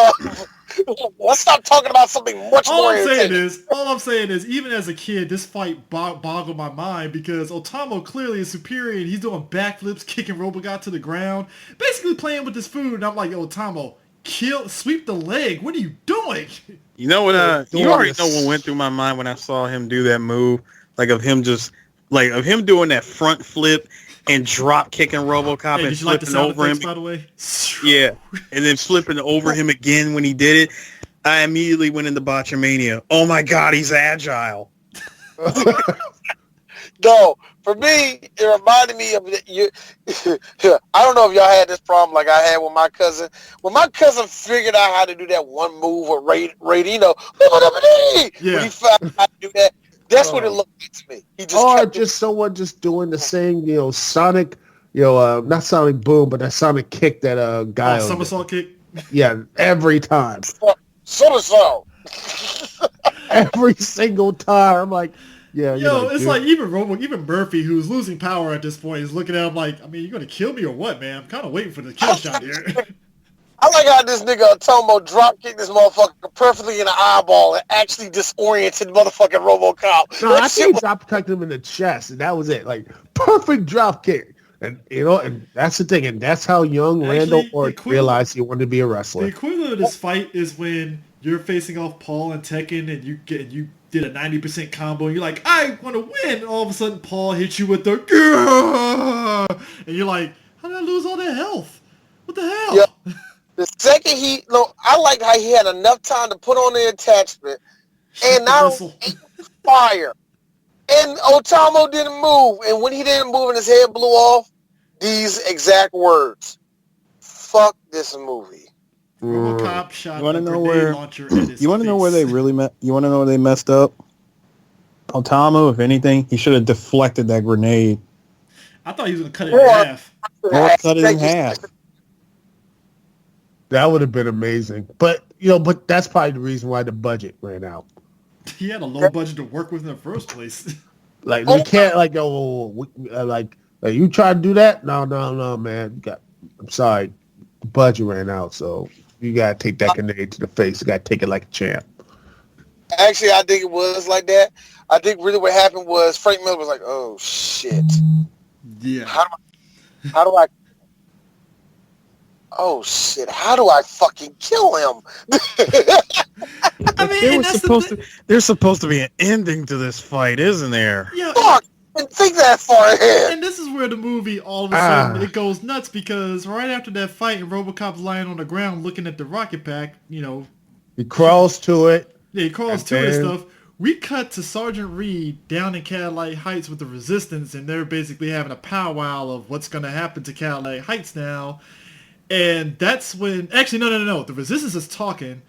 Let's stop talking about something much more. All I'm saying is, even as a kid, this fight boggled my mind because Otamo clearly is superior and he's doing backflips, kicking Robocop to the ground, basically playing with his food. And I'm like, Otamo, sweep the leg. What are you doing? You know what? You already know what went through my mind when I saw him do that move, of him doing that front flip and drop kicking Robocop and flipping over him. By the way? Yeah, and then flipping over him again when he did it. I immediately went into Botchamania. Oh my God, he's agile. No, for me, it reminded me of you. I don't know if y'all had this problem like I had with my cousin. When my cousin figured out how to do that one move with Ray, when he found out how to do that, That's what it looked like to me. He just or kept just someone just doing the same, sonic, not sonic boom, but that sonic kick that guy. Somersault kick. Yeah, every time. Somersault. Every single time. I'm like, yeah. It's like even Murphy, who's losing power at this point, is looking at him like, I mean, you're gonna kill me or what, man? I'm kind of waiting for the kill shot here. I like how this nigga Otomo drop kicked this motherfucker perfectly in the eyeball and actually disoriented motherfucking Robocop. No, I think drop kicked him in the chest, and that was it. Like perfect drop kick, and and that's the thing, and that's how young Randall Orton realized he wanted to be a wrestler. The equivalent of this fight is when you're facing off Paul and Tekken, and you did a 90% combo, and you're like, I want to win. And all of a sudden, Paul hits you with the and you're like, how did I lose all that health? What the hell? Yep. The second I like how he had enough time to put on the attachment, and now fire. And Otomo didn't move, and when he didn't move and his head blew off, these exact words: "Fuck this movie." Robocop shot you want to know launcher in his You want to know where they face. really You want to know where they messed up? Otomo, if anything, he should have deflected that grenade. I thought he was gonna cut it in half. Or cut it in half. That would have been amazing. But but that's probably the reason why the budget ran out. He had a low budget to work with in the first place. Like we can't you try to do that? No, man. I'm sorry, the budget ran out, so you gotta take that grenade to the face. You gotta take it like a champ. Actually, I think it was like that. I think really what happened was Frank Miller was like, "Oh shit, yeah. How do I? Oh shit! How do I fucking kill him?" I mean, there's supposed to be an ending to this fight, isn't there? Yeah. Fuck! And think that far ahead. And this is where the movie all of a sudden it goes nuts, because right after that fight and Robocop's lying on the ground looking at the rocket pack, he crawls to it. Yeah, he crawls to it and stuff. We cut to Sergeant Reed down in Cadillac Heights with the Resistance, and they're basically having a powwow of what's going to happen to Cadillac Heights now. And that's when... Actually, no. The Resistance is talking,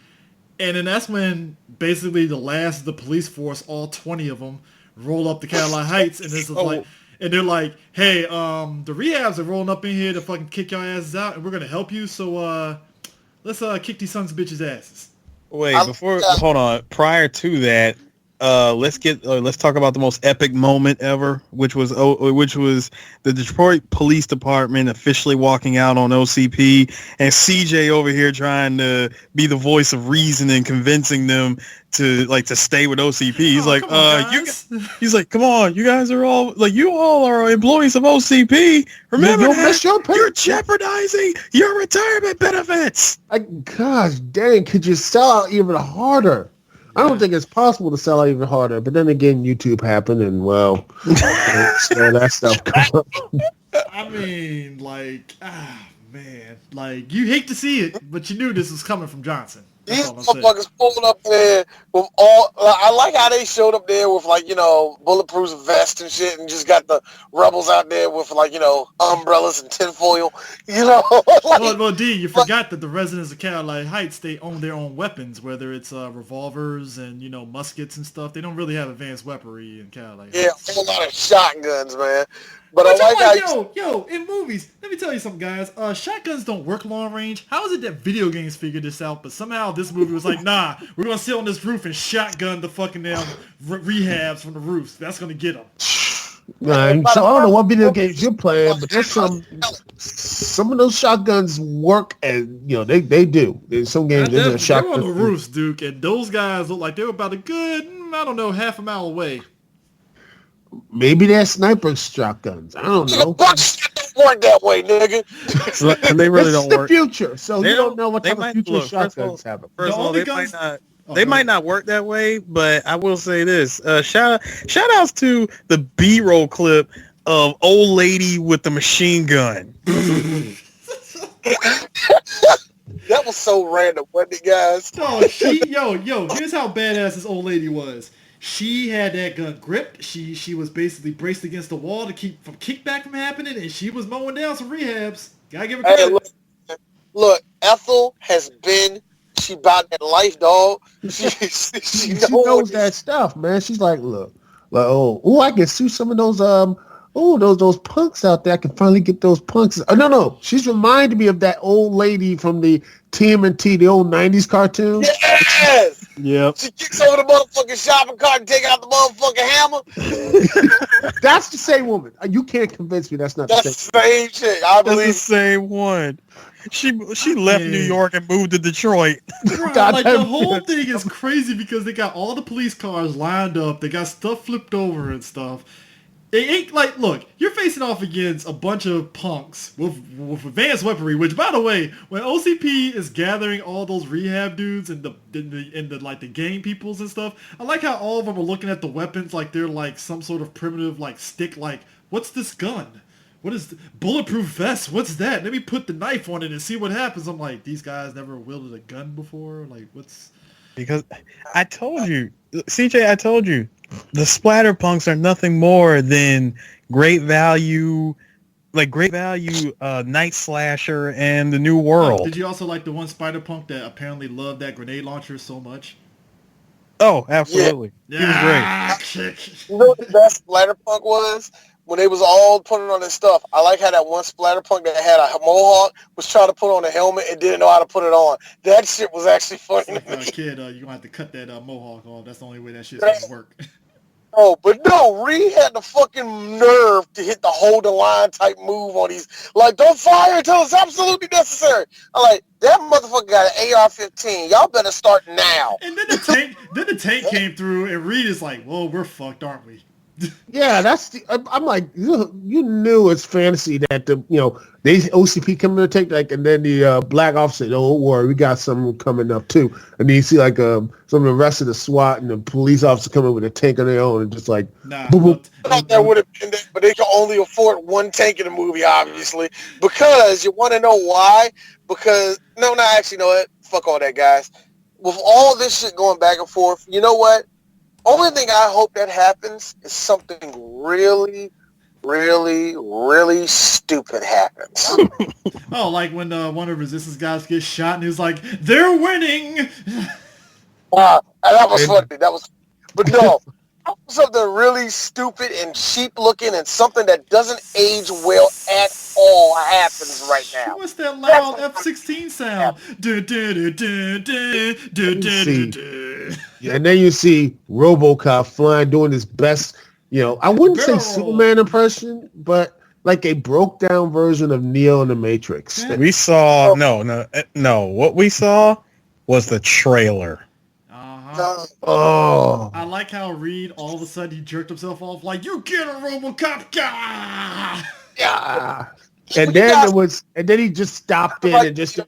and then that's when basically the last of the police force, all 20 of them, roll up to Cadillac Heights, and this is like... And they're like, hey, the rehabs are rolling up in here to fucking kick your asses out, and we're going to help you, so let's kick these sons of bitches' asses. Wait, hold on. Prior to that, let's talk about the most epic moment ever, which was the Detroit Police Department officially walking out on OCP, and CJ over here trying to be the voice of reason and convincing them to stay with OCP. He's like, he's like, come on, you guys are all you all are employees of OCP. Remember you're jeopardizing your retirement benefits. Gosh dang, could you sell out even harder? I don't think it's possible to sell out even harder, but then again, YouTube happened, and well, that stuff comes up. I mean, man, you hate to see it, but you knew this was coming from Johnson. These motherfuckers pulling up there with all... I like how they showed up there with, bulletproof vests and shit, and just got the rebels out there with, umbrellas and tinfoil, Well, D, you forgot that the residents of Cadillac Heights, they own their own weapons, whether it's revolvers and, muskets and stuff. They don't really have advanced weaponry in Cadillac Heights. Yeah, a whole lot of shotguns, man. But in movies, let me tell you something, guys. Shotguns don't work long range. How is it that video games figured this out, but somehow this movie was like, nah, we're going to sit on this roof and shotgun the fucking damn rehabs from the roofs. That's going to get them. So I don't know what video games you're playing, but there's some of those shotguns work, and they do. There's some games They're there's a shotgun. on the roofs, Duke, and those guys look like they were about a good, half a mile away. Maybe they're sniper shotguns. I don't know. Work that way, nigga. And they really don't work. It's the future, so you don't know what type of future shotguns have. First of all, they might not work that way, but I will say this: shout outs to the B-roll clip of old lady with the machine gun. That was so random, wasn't it, guys? No, here's how badass this old lady was. She had that gun gripped. She was basically braced against the wall to keep from kickback from happening, and she was mowing down some rehabs. Gotta give her credit. Hey, look, Ethel has been. She about that life, dog. She knows that stuff, man. She's like, look, Like, I can sue some of those those punks out there. I can finally get those punks. Oh, no. She's reminded me of that old lady from the TMNT, the old 90s cartoon. Yes! Yep. She kicks over the motherfucking shopping cart and take out the motherfucking hammer. That's the same woman. You can't convince me that's not the same. That's the same shit. I believe. That's the same one. She left New York and moved to Detroit. Right, like the whole thing is crazy because they got all the police cars lined up. They got stuff flipped over and stuff. It ain't like, look, you're facing off against a bunch of punks with advanced weaponry. Which, by the way, when OCP is gathering all those rehab dudes and the like the gang peoples and stuff, I like how all of them are looking at the weapons like they're like some sort of primitive like stick. Like, what's this gun? What is bulletproof vest? What's that? Let me put the knife on it and see what happens. I'm like, these guys never wielded a gun before. Like, what's? Because I told you, CJ, I told you. The splatterpunks are nothing more than great value Night Slasher and the New World. Did you also like the one Spider-Punk that apparently loved that grenade launcher so much? Oh, absolutely. Yeah. He was great. You know what the best Splatterpunk was? When they was all putting on this stuff. I like how that one Splatterpunk that had a mohawk was trying to put on a helmet and didn't know how to put it on. That shit was actually funny to me. Kid, you're going to have to cut that mohawk off. That's the only way that shit's going to work. Oh, but no, Reed had the fucking nerve to hit the hold the line type move on these. Like, don't fire until it's absolutely necessary. I'm like, that motherfucker got an AR-15. Y'all better start now. And then the tank came through, and Reed is like, "Whoa, we're fucked, aren't we?" Yeah, I'm like, you knew it's fantasy that they OCP coming to take and then the black officer, don't worry, we got some coming up too. And then you see like some of the rest of the SWAT and the police officer coming with a tank on their own and just like, nah, boop, boop. I thought that would have been that, but they can only afford one tank in the movie, obviously, because you want to know why? Because actually, you know what? Fuck all that, guys. With all this shit going back and forth, you know what? Only thing I hope that happens is something really, really, really stupid happens. Oh, like when one of the Resistance guys gets shot and he's like, "They're winning." That was funny. But no, something really stupid and cheap looking and something that doesn't age well at all happens right now. What's that loud F-16 sound? And then you see Robocop flying, doing his best, I wouldn't say Superman impression, but like a broke down version of Neo in the Matrix. We saw what we saw was the trailer. Oh, I like how Reed all of a sudden he jerked himself off like, "You get a Robocop guy." Yeah. And then he just stopped it and just. No,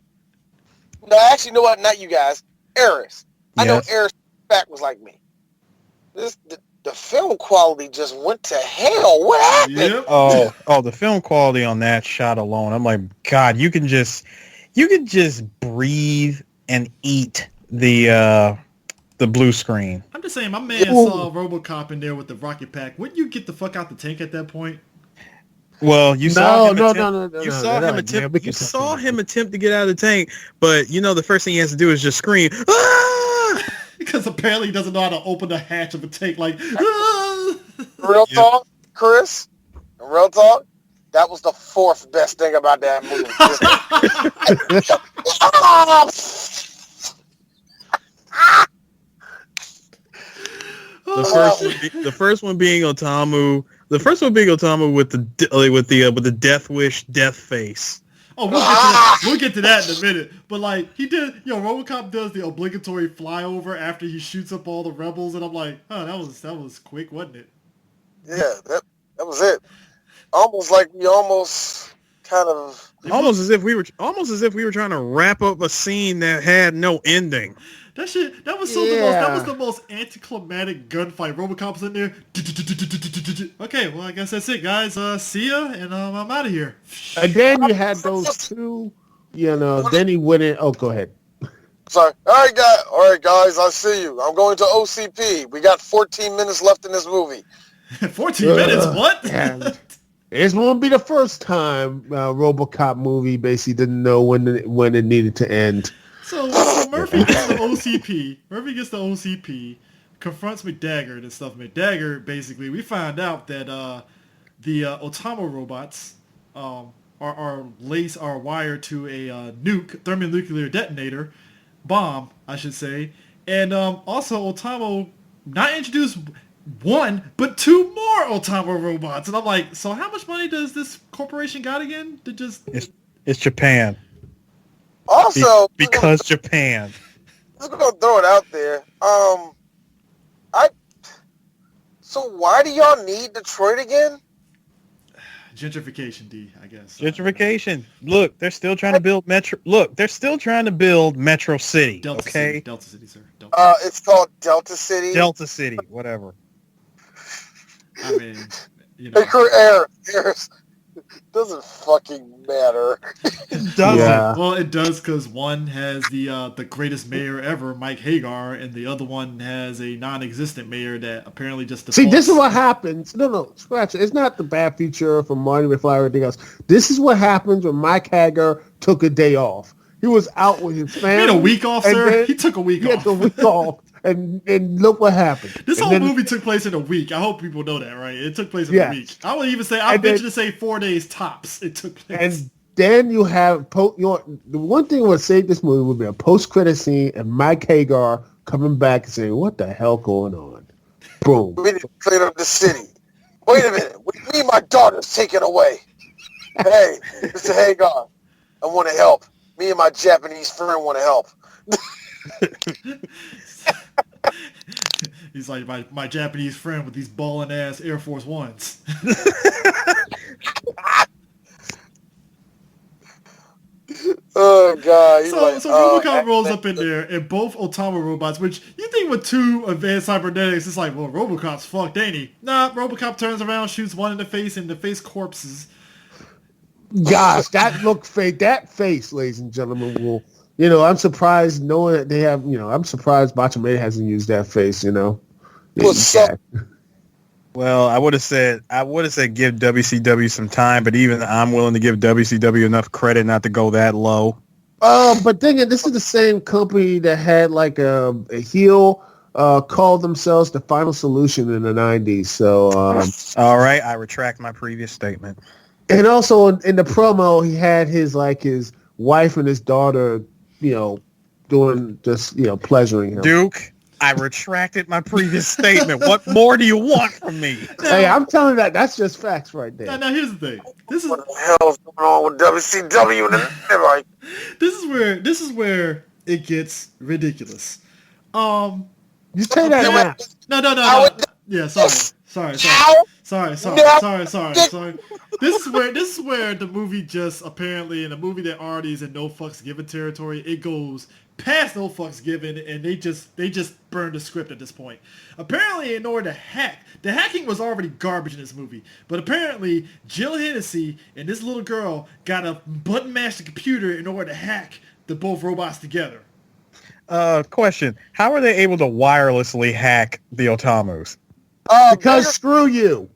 actually, you know what? Not you guys. Eris. I know Eris back was like me. The film quality just went to hell. What happened? Yep. Oh, the film quality on that shot alone. I'm like, God, you can just breathe and eat the blue screen. I'm just saying, my man saw Robocop in there with the rocket pack. Wouldn't you get the fuck out the tank at that point? Well, you saw him attempt to get out of the tank, but the first thing he has to do is just scream, "Ah!" Because apparently he doesn't know how to open the hatch of a tank. Like, "Ah!" Real talk, Chris. Real talk. That was the fourth best thing about that movie. The first one being Otamu. The first one being Otamu with the Death Wish death face. Oh, we'll get to that in a minute. But like he did, Robocop does the obligatory flyover after he shoots up all the rebels, and I'm like, oh, that was quick, wasn't it? Yeah, that was it. Almost like we almost as if we were trying to wrap up a scene that had no ending. That was the most anticlimactic gunfight. Robocop's in there. Okay, well, I guess that's it, guys. See ya, and I'm out of here. And then you had those two, then he went in. Oh, go ahead. Sorry. All right, guys, I see you. I'm going to OCP. We got 14 minutes left in this movie. 14 minutes? What? This won't be the first time RoboCop movie basically didn't know when it needed to end. So Murphy gets the OCP. confronts McDagger and stuff. McDagger, basically, we find out that the Otamo robots are wired to a thermonuclear detonator bomb, I should say. And also Otamo not introduced one, but two more Otamo robots. And I'm like, so how much money does this corporation got again to just... It's Japan. Also... because Japan. I'm just going to throw it out there. So why do y'all need Detroit again? Gentrification, D, I guess. Gentrification. Look, they're still trying to build Metro. Look, they're still trying to build Metro City. Delta okay. City. Delta City, sir. Delta City. It's called Delta City. Delta City, whatever. I mean, you know. Harris, doesn't fucking matter. It doesn't. Yeah. Well, it does because one has the greatest mayor ever, Mike Hagar, and the other one has a non-existent mayor that apparently just defaults. See, this is what happens. No, scratch it. It's not the bad feature from Marty McFly or anything else. This is what happens when Mike Hagar took a day off. He was out with his family. He had a week off, sir. He took a week off. He took a week off. And look what happened. This whole movie took place in a week. I hope people know that, right? It took place in a week. I would even say, I venture to say 4 days tops. It took place. And then you have the one thing that would save this movie would be a post-credit scene and Mike Hagar coming back and saying, "What the hell going on?" Boom. We need to clean up the city. Wait a minute. Me and my daughter's taken away. Hey, Mr. Hagar, I want to help. Me and my Japanese friend want to help. He's like my Japanese friend with these ballin' ass Air Force Ones. Oh god! So Robocop rolls up in there, and both Otamo robots, which you think with two advanced cybernetics, it's like, well, Robocop's fucked, ain't he? Nah, Robocop turns around, shoots one in the face, and the face corpses. Gosh, that look fake. That face, ladies and gentlemen, will. You know, I'm surprised knowing that they have. You know, I'm surprised Macho Man hasn't used that face. You know. Well, I would have said give WCW some time, but even I'm willing to give WCW enough credit not to go that low. But this is the same company that had like a heel called themselves the Final Solution in the 90s. So all right, I retract my previous statement. And also in the promo, he had his wife and his daughter, you know, doing just, you know, pleasuring him. Duke, I retracted my previous statement. What more do you want from me? Hey, I'm telling you that's just facts right there. Now here's the thing. What the hell is going on with WCW? This is where it gets ridiculous. You say that now. No. Yeah, sorry. This is where the movie just apparently, in a movie that already is in no fucks given territory, it goes past no fucks given, and they just burned the script at this point. Apparently, in order to hack, the hacking was already garbage in this movie, but apparently Jill Hennessy and this little girl got to button mash the computer in order to hack the both robots together. Question: how are they able to wirelessly hack the Otamos? Because screw you.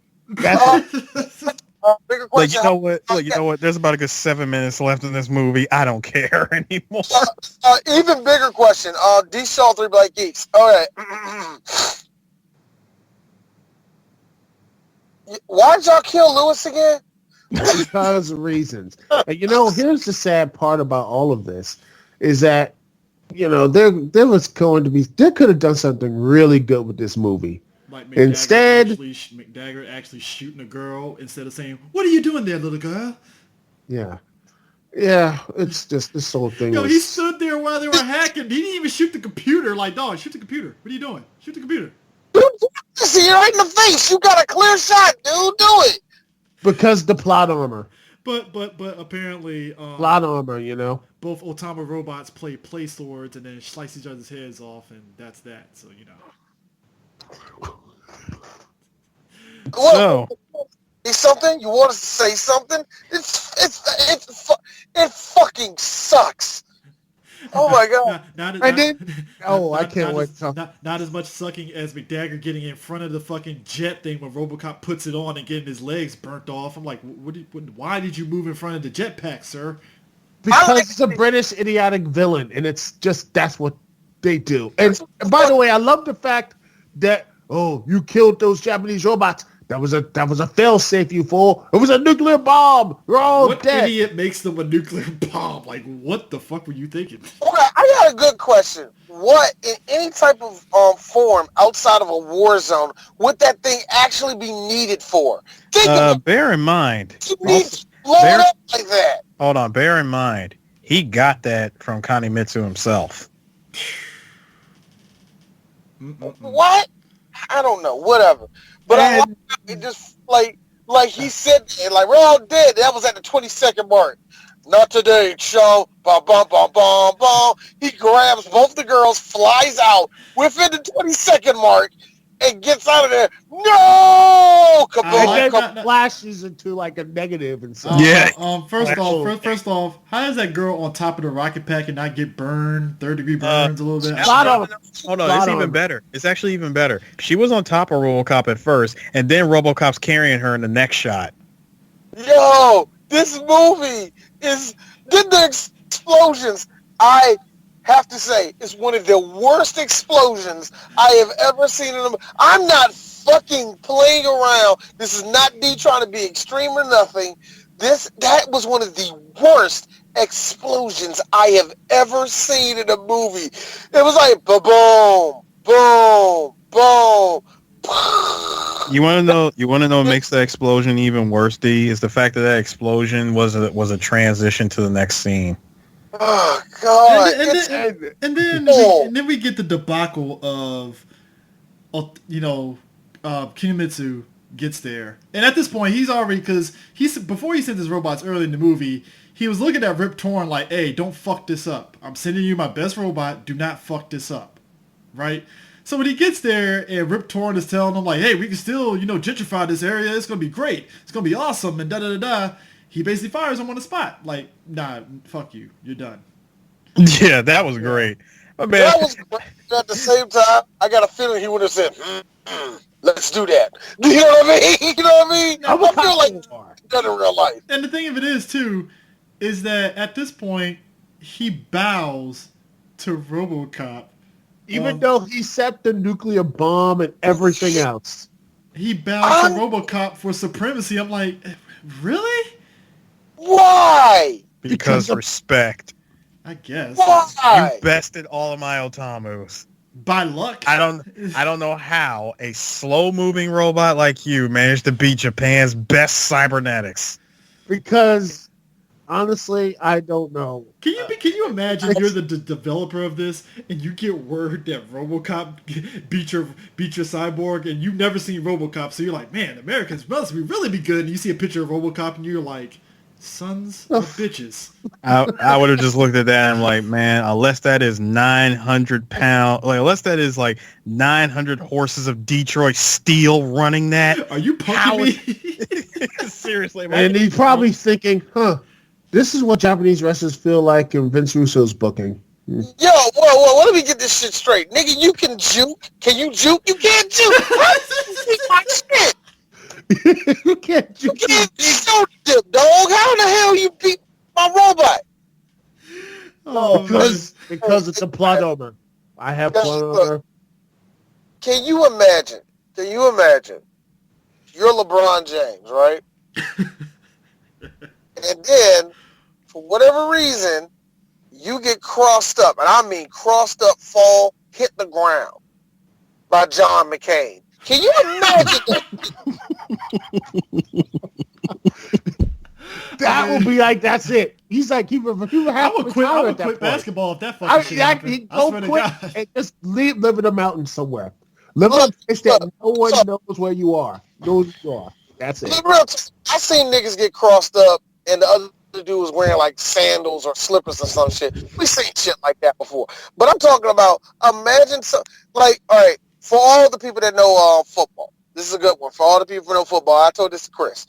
Bigger question. You know what? There's about a good 7 minutes left in this movie. I don't care anymore. Even bigger question. D. Shaw, 3 Black Geeks. All right. Why'd y'all kill Lewis again? Because of reasons. And, you know, here's the sad part about all of this is that, you know, there could have done something really good with this movie. Like McDagger actually shooting a girl instead of saying, "What are you doing there, little girl?" Yeah, it's just this whole thing. He stood there while they were hacking. He didn't even shoot the computer. Like, dog, shoot the computer. What are you doing? Shoot the computer. See you right in the face. You got a clear shot, dude. Do it. Because the plot armor. But apparently, plot armor. You know, both Otamo robots play swords and then slice each other's heads off, and that's that. So you know. So, say something? You want us to say something? It fucking sucks. Oh my god! I can't wait. Not as much sucking as McDagger getting in front of the fucking jet thing when Robocop puts it on and getting his legs burnt off. I'm like, why did you move in front of the jetpack, sir? Because it's a British idiotic villain, and it's just that's what they do. And by the way, I love the fact that, oh, you killed those Japanese robots. That was a failsafe, you fool. It was a nuclear bomb. You're all what dead. idiot makes them a nuclear bomb? Like, what the fuck were you thinking? Okay, I got a good question. What, in any type of form outside of a war zone, would that thing actually be needed for? Bear in mind. You need to blow it up like that. Hold on. Bear in mind, he got that from Kanemitsu himself. What? I don't know. Whatever. But I like it just like he said, like we're all dead. That was at the 20-second mark. Not today, show. Bum, bum, bum, bum, bum. He grabs both the girls, flies out within the 20-second mark, and gets out of there. No! And then flashes into like a negative and stuff. First off, how does that girl on top of the rocket pack and not get burned, 3rd-degree burns a little bit? Hold on, it's even better. It's actually even better. She was on top of RoboCop at first, and then RoboCop's carrying her in the next shot. Yo, this movie is the explosions. I have to say, it's one of the worst explosions I have ever seen in them. I'm not fucking playing around. This is not me trying to be extreme or nothing. That was one of the worst explosions I have ever seen in a movie. It was like boom, boom, boom. You want to know what makes the explosion even worse, D? Is the fact that explosion was a transition to the next scene. Oh God! And then we get the debacle of Kinemitsu gets there, and at this point he's already before he sent his robots early in the movie, he was looking at Rip Torn like, hey, don't fuck this up. I'm sending you my best robot. Do not fuck this up, right? So when he gets there and Rip Torn is telling him like, hey, we can still gentrify this area. It's gonna be great. It's gonna be awesome and da da da da. He basically fires him on the spot. Like, nah, fuck you. You're done. Yeah, that was great. That was great. At the same time, I got a feeling he would have said, let's do that. You know what I mean? You know what I mean? I feel like that in real life. And the thing of it is, too, is that at this point, he bows to RoboCop. Even though he set the nuclear bomb and everything else. He bows to RoboCop for supremacy. I'm like, really? Why? Because respect. I guess. Why? You bested all of my Otamus. By luck. I don't know how a slow-moving robot like you managed to beat Japan's best cybernetics. Because honestly, I don't know. Can you imagine you're the developer of this and you get word that RoboCop beat your cyborg and you've never seen RoboCop, so you're like, man, Americans must really be good, and you see a picture of RoboCop and you're like, sons of bitches. I would have just looked at that and I'm like, man, unless that is 900 pounds, like unless that is like 900 horses of Detroit steel running that. Are you punking me? Seriously, man. And he's probably thinking, this is what Japanese wrestlers feel like in Vince Russo's booking. Yo, whoa, let me get this shit straight. Nigga, you can juke. Can you juke? You can't juke. My shit. You can't juke. You can't juke, dog. How the hell you beat my robot? Because it's a plot armor. I have plot armor. Can you imagine? You're LeBron James, right? And then, for whatever reason, you get crossed up, and I mean crossed up, fall, hit the ground by John McCain. Can you imagine that? That would be like, that's it. He's like, he would have to retire I would at that quit point. basketball if that fucking shit happened. I swear to God. And just live in a mountain somewhere. Live in a place that no one knows where you are. Knows you are. That's it. I seen niggas get crossed up, and the other dude was wearing like sandals or slippers or some shit. We seen shit like that before. But I'm talking about, imagine all right, for all the people that know football, this is a good one. For all the people who know football, I told this to Chris.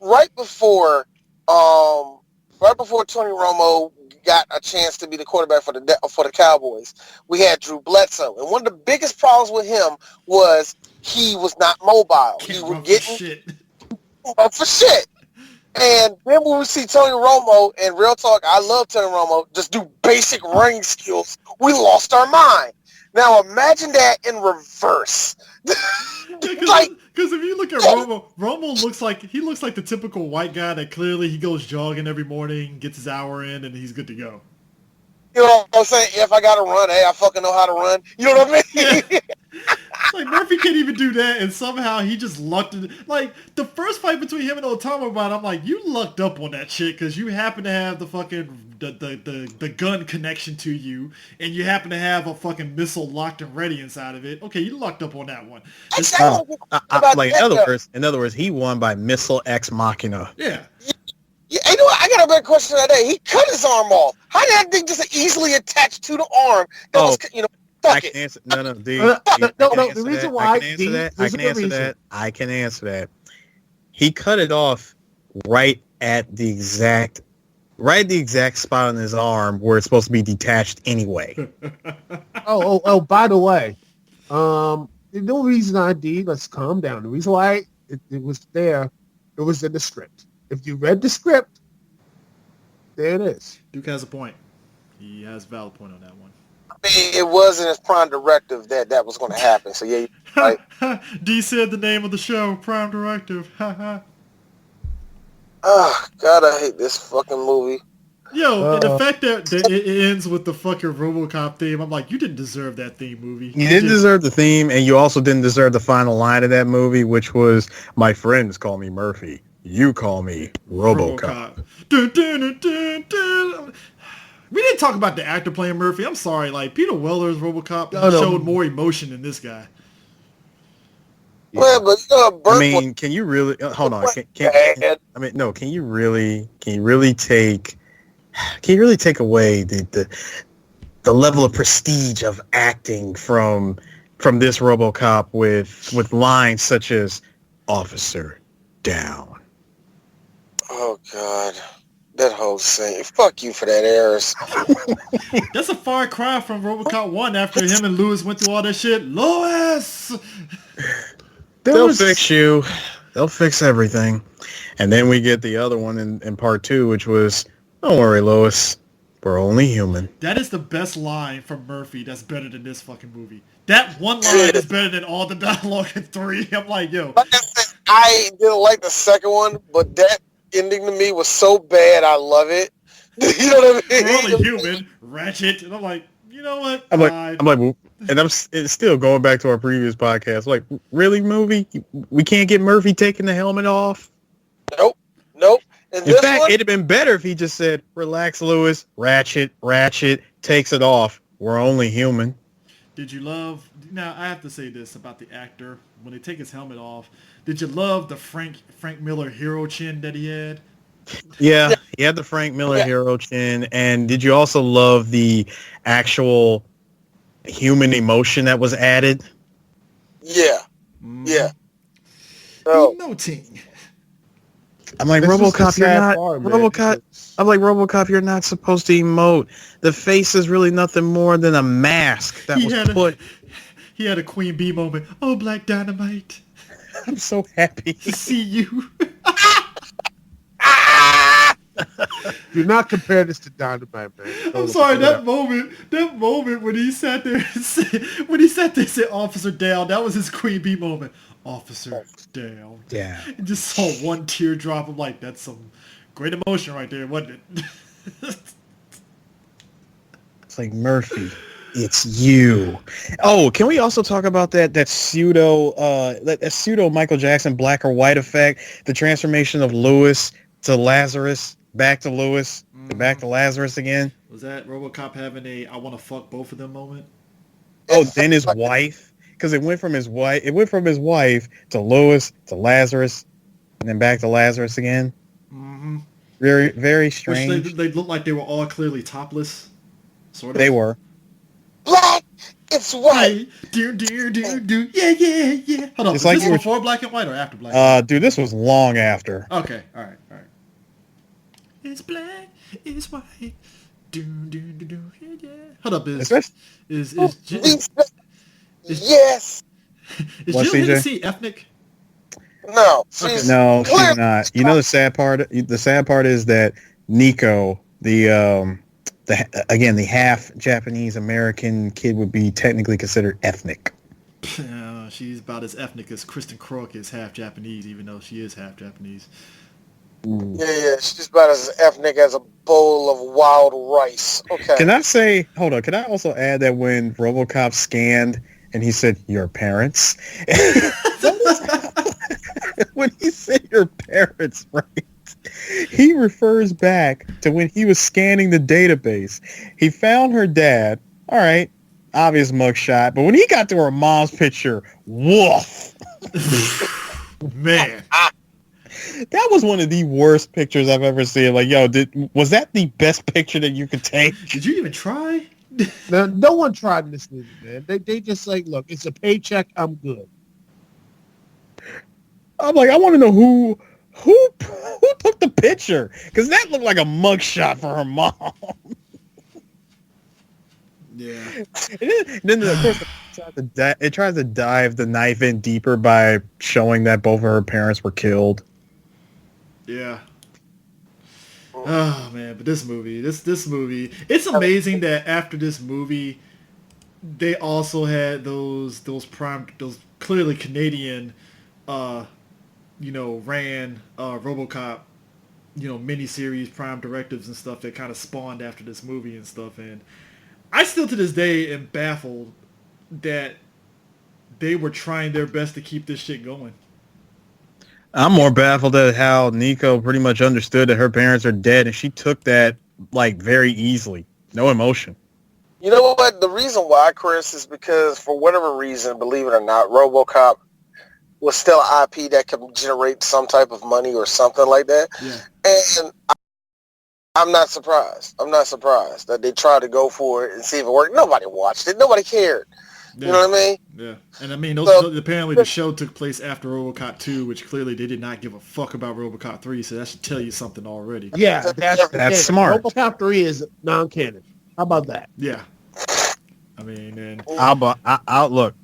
Right before Tony Romo got a chance to be the quarterback for the Cowboys, we had Drew Bledsoe, and one of the biggest problems with him was he was not mobile. He was getting for shit. And then when we see Tony Romo, and real talk, I love Tony Romo, just do basic ring skills, we lost our mind. Now imagine that in reverse. Like, because if you look at Romo looks like the typical white guy that clearly he goes jogging every morning, gets his hour in, and he's good to go. You know what I'm saying? If I gotta run, hey, I fucking know how to run. You know what I mean? Yeah. Like Murphy can't even do that, and somehow he just lucked it. Like the first fight between him and Autobot, I'm like, you lucked up on that shit because you happen to have the fucking the gun connection to you, and you happen to have a fucking missile locked and ready inside of it. Okay, you lucked up on that one. In other words, he won by missile ex machina. Yeah. Yeah, you know what? I got a better question today. He cut his arm off. How did that thing just easily attach to the arm? That was, you know, I can answer. No, D. The reason why I can answer that. He cut it off right at the exact spot on his arm where it's supposed to be detached anyway. Oh, by the way, no reason I did. Let's calm down. The reason why it was there, it was in the script. If you read the script, there it is. Duke has a point. He has a valid point on that one. I mean, it wasn't his prime directive that was going to happen. So yeah, right. D said the name of the show, Prime Directive. Oh God, I hate this fucking movie. Yo, and the fact that it ends with the fucking Robocop theme, I'm like, you didn't deserve that theme movie. You didn't deserve the theme, and you also didn't deserve the final line of that movie, which was, "My friends call me Murphy. You call me Robocop." Dun, dun, dun, dun, dun. We didn't talk about the actor playing Murphy. I'm sorry. Like, Peter Weller's Robocop showed more emotion than this guy. Yeah. Well, but I mean, can you really hold on? Can you really take away the level of prestige of acting from this RoboCop with lines such as "Officer down"? Oh God, that whole scene. Fuck you for that, Harris. That's a far cry from RoboCop 1 after him and Lewis went through all that shit. Lois! They'll fix you. They'll fix everything. And then we get the other one in part 2, which was, "Don't worry, Lois. We're only human." That is the best line from Murphy that's better than this fucking movie. That one line is better than all the dialogue in 3. I'm like, yo. Like I said, I didn't like the second one, but that ending to me was so bad, I love it. You know what I mean? We're only human, Ratchet. And I'm like, you know what? I'm like, and it's still going back to our previous podcast. Like, really, movie? We can't get Murphy taking the helmet off? Nope. In fact, it'd have been better if he just said, "Relax, Lewis. Ratchet takes it off. We're only human." Did you love? Now I have to say this about the actor when they take his helmet off. Did you love the Frank Miller hero chin that he had? Yeah, he had the Frank Miller hero chin, and did you also love the actual human emotion that was added? Yeah. So, Emoting. I'm like, RoboCop, you're not RoboCop. I'm like, RoboCop, you're not supposed to emote. The face is really nothing more than a mask that was put. He had a Queen Bee moment. Oh, Black Dynamite. I'm so happy to see you. Do not compare this to Dynamite, man. I'm sorry, that moment when he sat there and said, said, "Officer down," that was his Queen Bee moment. Officer down. Yeah. And just saw one teardrop. I'm like, that's some great emotion right there, wasn't it? It's like, Murphy, it's you. Oh, can we also talk about that pseudo Michael Jackson black or white effect? The transformation of Lewis to Lazarus, back to Lewis, back to Lazarus again. Was that RoboCop having a "I want to fuck both of them" moment? Oh, then his wife. Because it went from his wife to Lewis to Lazarus, and then back to Lazarus again. Mm-hmm. Very, very strange. Which they looked like they were all clearly topless. Sort of. They were. Black, it's white. Do. Yeah. Hold on. Is this before black and white or after black and white? Dude, this was long after. Okay. All right. It's black. It's white. Do. Yeah. Hold up. Yes. Is Jill Hennessy ethnic? No. No, she's not. You know the sad part? The sad part is that Nico, the the half Japanese American kid would be technically considered ethnic. She's about as ethnic as Kristen Kruk is half Japanese, even though she is half Japanese. Yeah, she's about as ethnic as a bowl of wild rice. Okay. Can I also add that when Robocop scanned and he said, "Your parents," when he said "your parents," right, he refers back to when he was scanning the database. He found her dad. All right, obvious mugshot. But when he got to her mom's picture, woof. Man. That was one of the worst pictures I've ever seen. Like, yo, was that the best picture that you could take? Did you even try? Now, no one tried in this movie, man. They just like, look, it's a paycheck. I'm good. I'm like, I want to know who took the picture, because that looked like a mugshot for her mom. Yeah. And then of course, it tries to dive the knife in deeper by showing that both of her parents were killed. Yeah. Oh man, but this movie, it's amazing that after this movie, they also had those clearly Canadian, ran RoboCop, miniseries, prime directives and stuff that kind of spawned after this movie and stuff. And I still to this day am baffled that they were trying their best to keep this shit going. I'm more baffled at how Nico pretty much understood that her parents are dead, and she took that like very easily. No emotion. You know what? The reason why, Chris, is because for whatever reason, believe it or not, RoboCop was still IP that could generate some type of money or something like that. Yeah. And I'm not surprised. That they tried to go for it and see if it worked. Nobody watched it. Nobody cared. Yeah. You know what I mean? Yeah. And I mean, apparently the show took place after RoboCop 2, which clearly they did not give a fuck about RoboCop 3, so that should tell you something already. Yeah, that's smart. RoboCop 3 is non-canon. How about that? Yeah. I mean, and I'll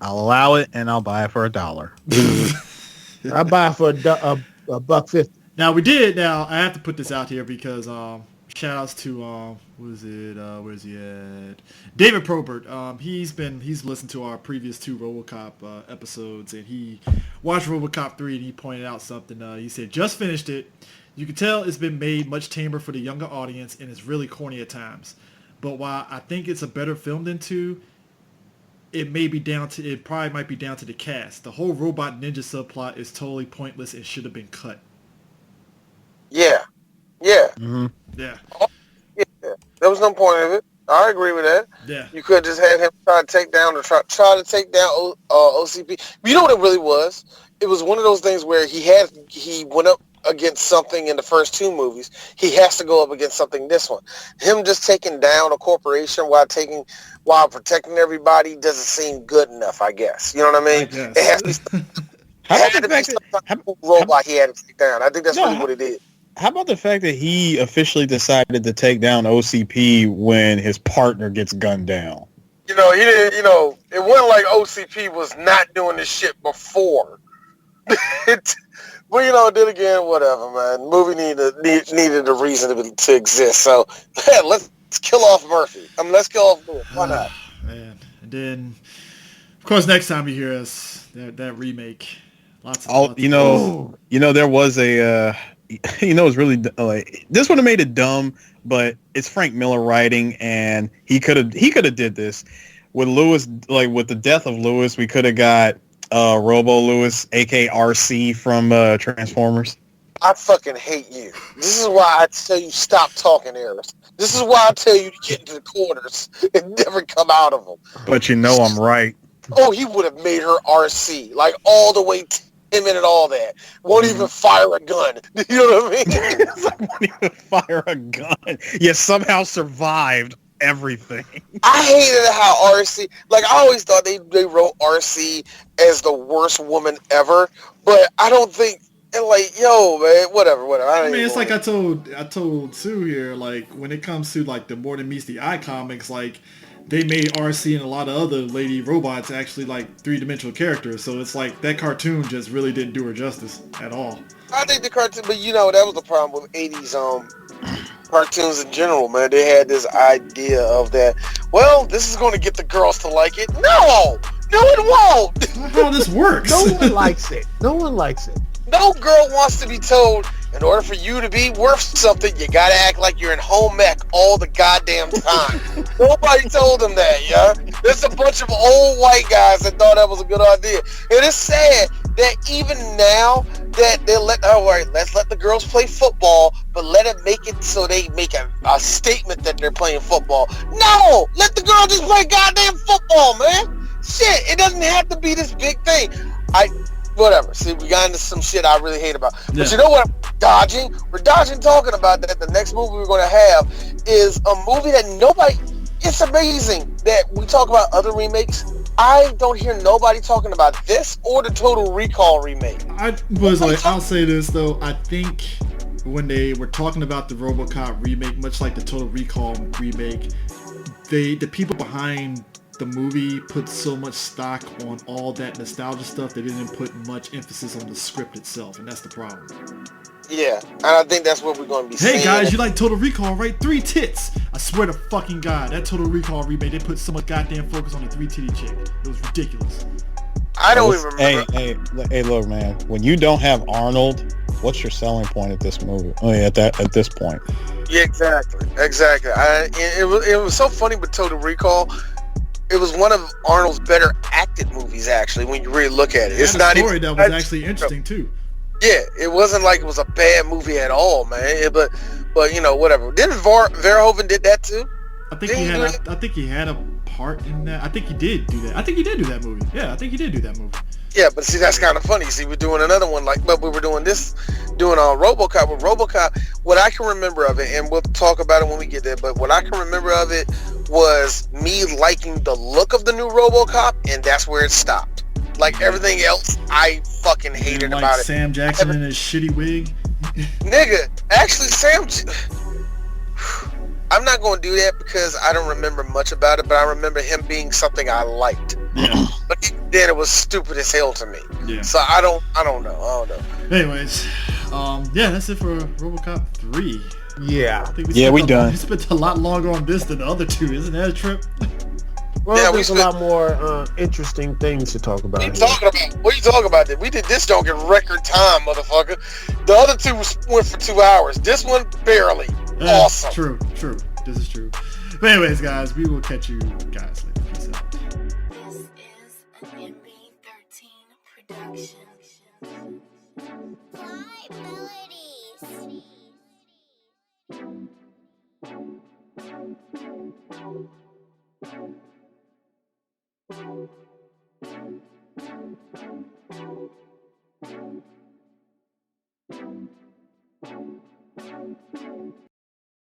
allow it, and I'll buy it for $1. I'll buy it for $1.50. Now I have to put this out here because shout outs to where's he at? David Probert. He's listened to our previous 2 RoboCop episodes, and he watched RoboCop 3 and he pointed out something. He said, just finished it. You can tell it's been made much tamer for the younger audience, and it's really corny at times. But while I think it's a better film than 2, it probably might be down to the cast. The whole robot ninja subplot is totally pointless and should have been cut. Yeah. Yeah. Mm-hmm. Yeah. Yeah. There was no point of it. I agree with that. Yeah. You could just have him try to take down OCP. You know what it really was? It was one of those things where he went up against something in the first 2 movies. He has to go up against something this one. Him just taking down a corporation while protecting everybody doesn't seem good enough, I guess. You know what I mean? It has to be some robot he had to take down. I think that's really what it is. How about the fact that he officially decided to take down OCP when his partner gets gunned down? He didn't. It wasn't like OCP was not doing this shit before. But then again, whatever, man. The movie needed a reason to exist. So let's kill off Murphy. Let's kill off Lewis. Why not? Man, and then of course next time you hear us that remake, lots. There was a. It's really like this would have made it dumb, but it's Frank Miller writing, and he could have did this with Lewis. Like with the death of Lewis, we could have got Robo Lewis, aka RC from Transformers. I fucking hate you. This is why I tell you stop talking errors. This is why I tell you to get into the corners and never come out of them. But I'm right. Oh, he would have made her RC like all the way. Him and all that. Won't even fire a gun. You know what I mean? It's like, won't even fire a gun. You somehow survived everything. I hated how RC, like I always thought they wrote RC as the worst woman ever, but I don't think, and like, yo, man, whatever. I mean, it's like I told Sue here, like when it comes to like the More Than Meets the Eye comics, like they made RC and a lot of other lady robots actually like 3-dimensional characters. So it's like that cartoon just really didn't do her justice at all. I think the cartoon, but that was the problem with 80s cartoons in general, man. They had this idea of that. Well, this is going to get the girls to like it. No, it won't. That's not how this works. No one likes it. No one likes it. No girl wants to be told, in order for you to be worth something, you gotta act like you're in home ec all the goddamn time. Nobody told them that, yeah? There's a bunch of old white guys that thought that was a good idea. And it's sad that even now that they let's let the girls play football, but let it make it so they make a statement that they're playing football. No! Let the girl just play goddamn football, man! Shit, it doesn't have to be this big thing. Whatever. See, we got into some shit I really hate about. Yeah. But you know what? We're dodging talking about that. The next movie we're going to have is a movie that it's amazing that we talk about other remakes. I don't hear nobody talking about this or the Total Recall remake. I'll say this though. I think when they were talking about the Robocop remake, much like the Total Recall remake, the people behind the movie put so much stock on all that nostalgia stuff, they didn't put much emphasis on the script itself, and that's the problem. Yeah, and I think that's what we're going to be seeing. Hey guys, you like Total Recall, right? 3 tits! I swear to fucking God, that Total Recall remake, they put so much goddamn focus on the 3 titty chick. It was ridiculous. I don't even remember. Hey, look, man. When you don't have Arnold, what's your selling point at this movie? At this point. Yeah, exactly. It was so funny with Total Recall. It was one of Arnold's better acted movies, actually, when you really look at it. It's not even that was actually interesting too. Yeah, it wasn't like it was a bad movie at all, man. But you know, whatever. Didn't Verhoeven did that too? I think he had a part in that. I think he did do that. I think he did do that movie. Yeah, I think he did do that movie. Yeah, but see, that's kind of funny. See, we're doing another one but we were doing Robocop. With Robocop, what I can remember of it, and we'll talk about it when we get there, but what I can remember of it was me liking the look of the new Robocop, and that's where it stopped. Like everything else, I fucking hated about it. Sam Jackson in his shitty wig. Nigga, actually, I'm not going to do that because I don't remember much about it, but I remember him being something I liked. Yeah. But then it was stupid as hell to me. Yeah. So I don't know. Anyways, yeah, that's it for Robocop 3. Yeah. I think we done. We spent a lot longer on this than the other two. Isn't that a trip? Well, there's a lot more interesting things to talk about. What are you talking about? We did this joke in record time, motherfucker. The other two went for 2 hours. This one, barely. Awesome. True. This is true. But anyways, guys, we will catch you guys later. Peace out. This is an MB13 production. Fly melodies. Thank you.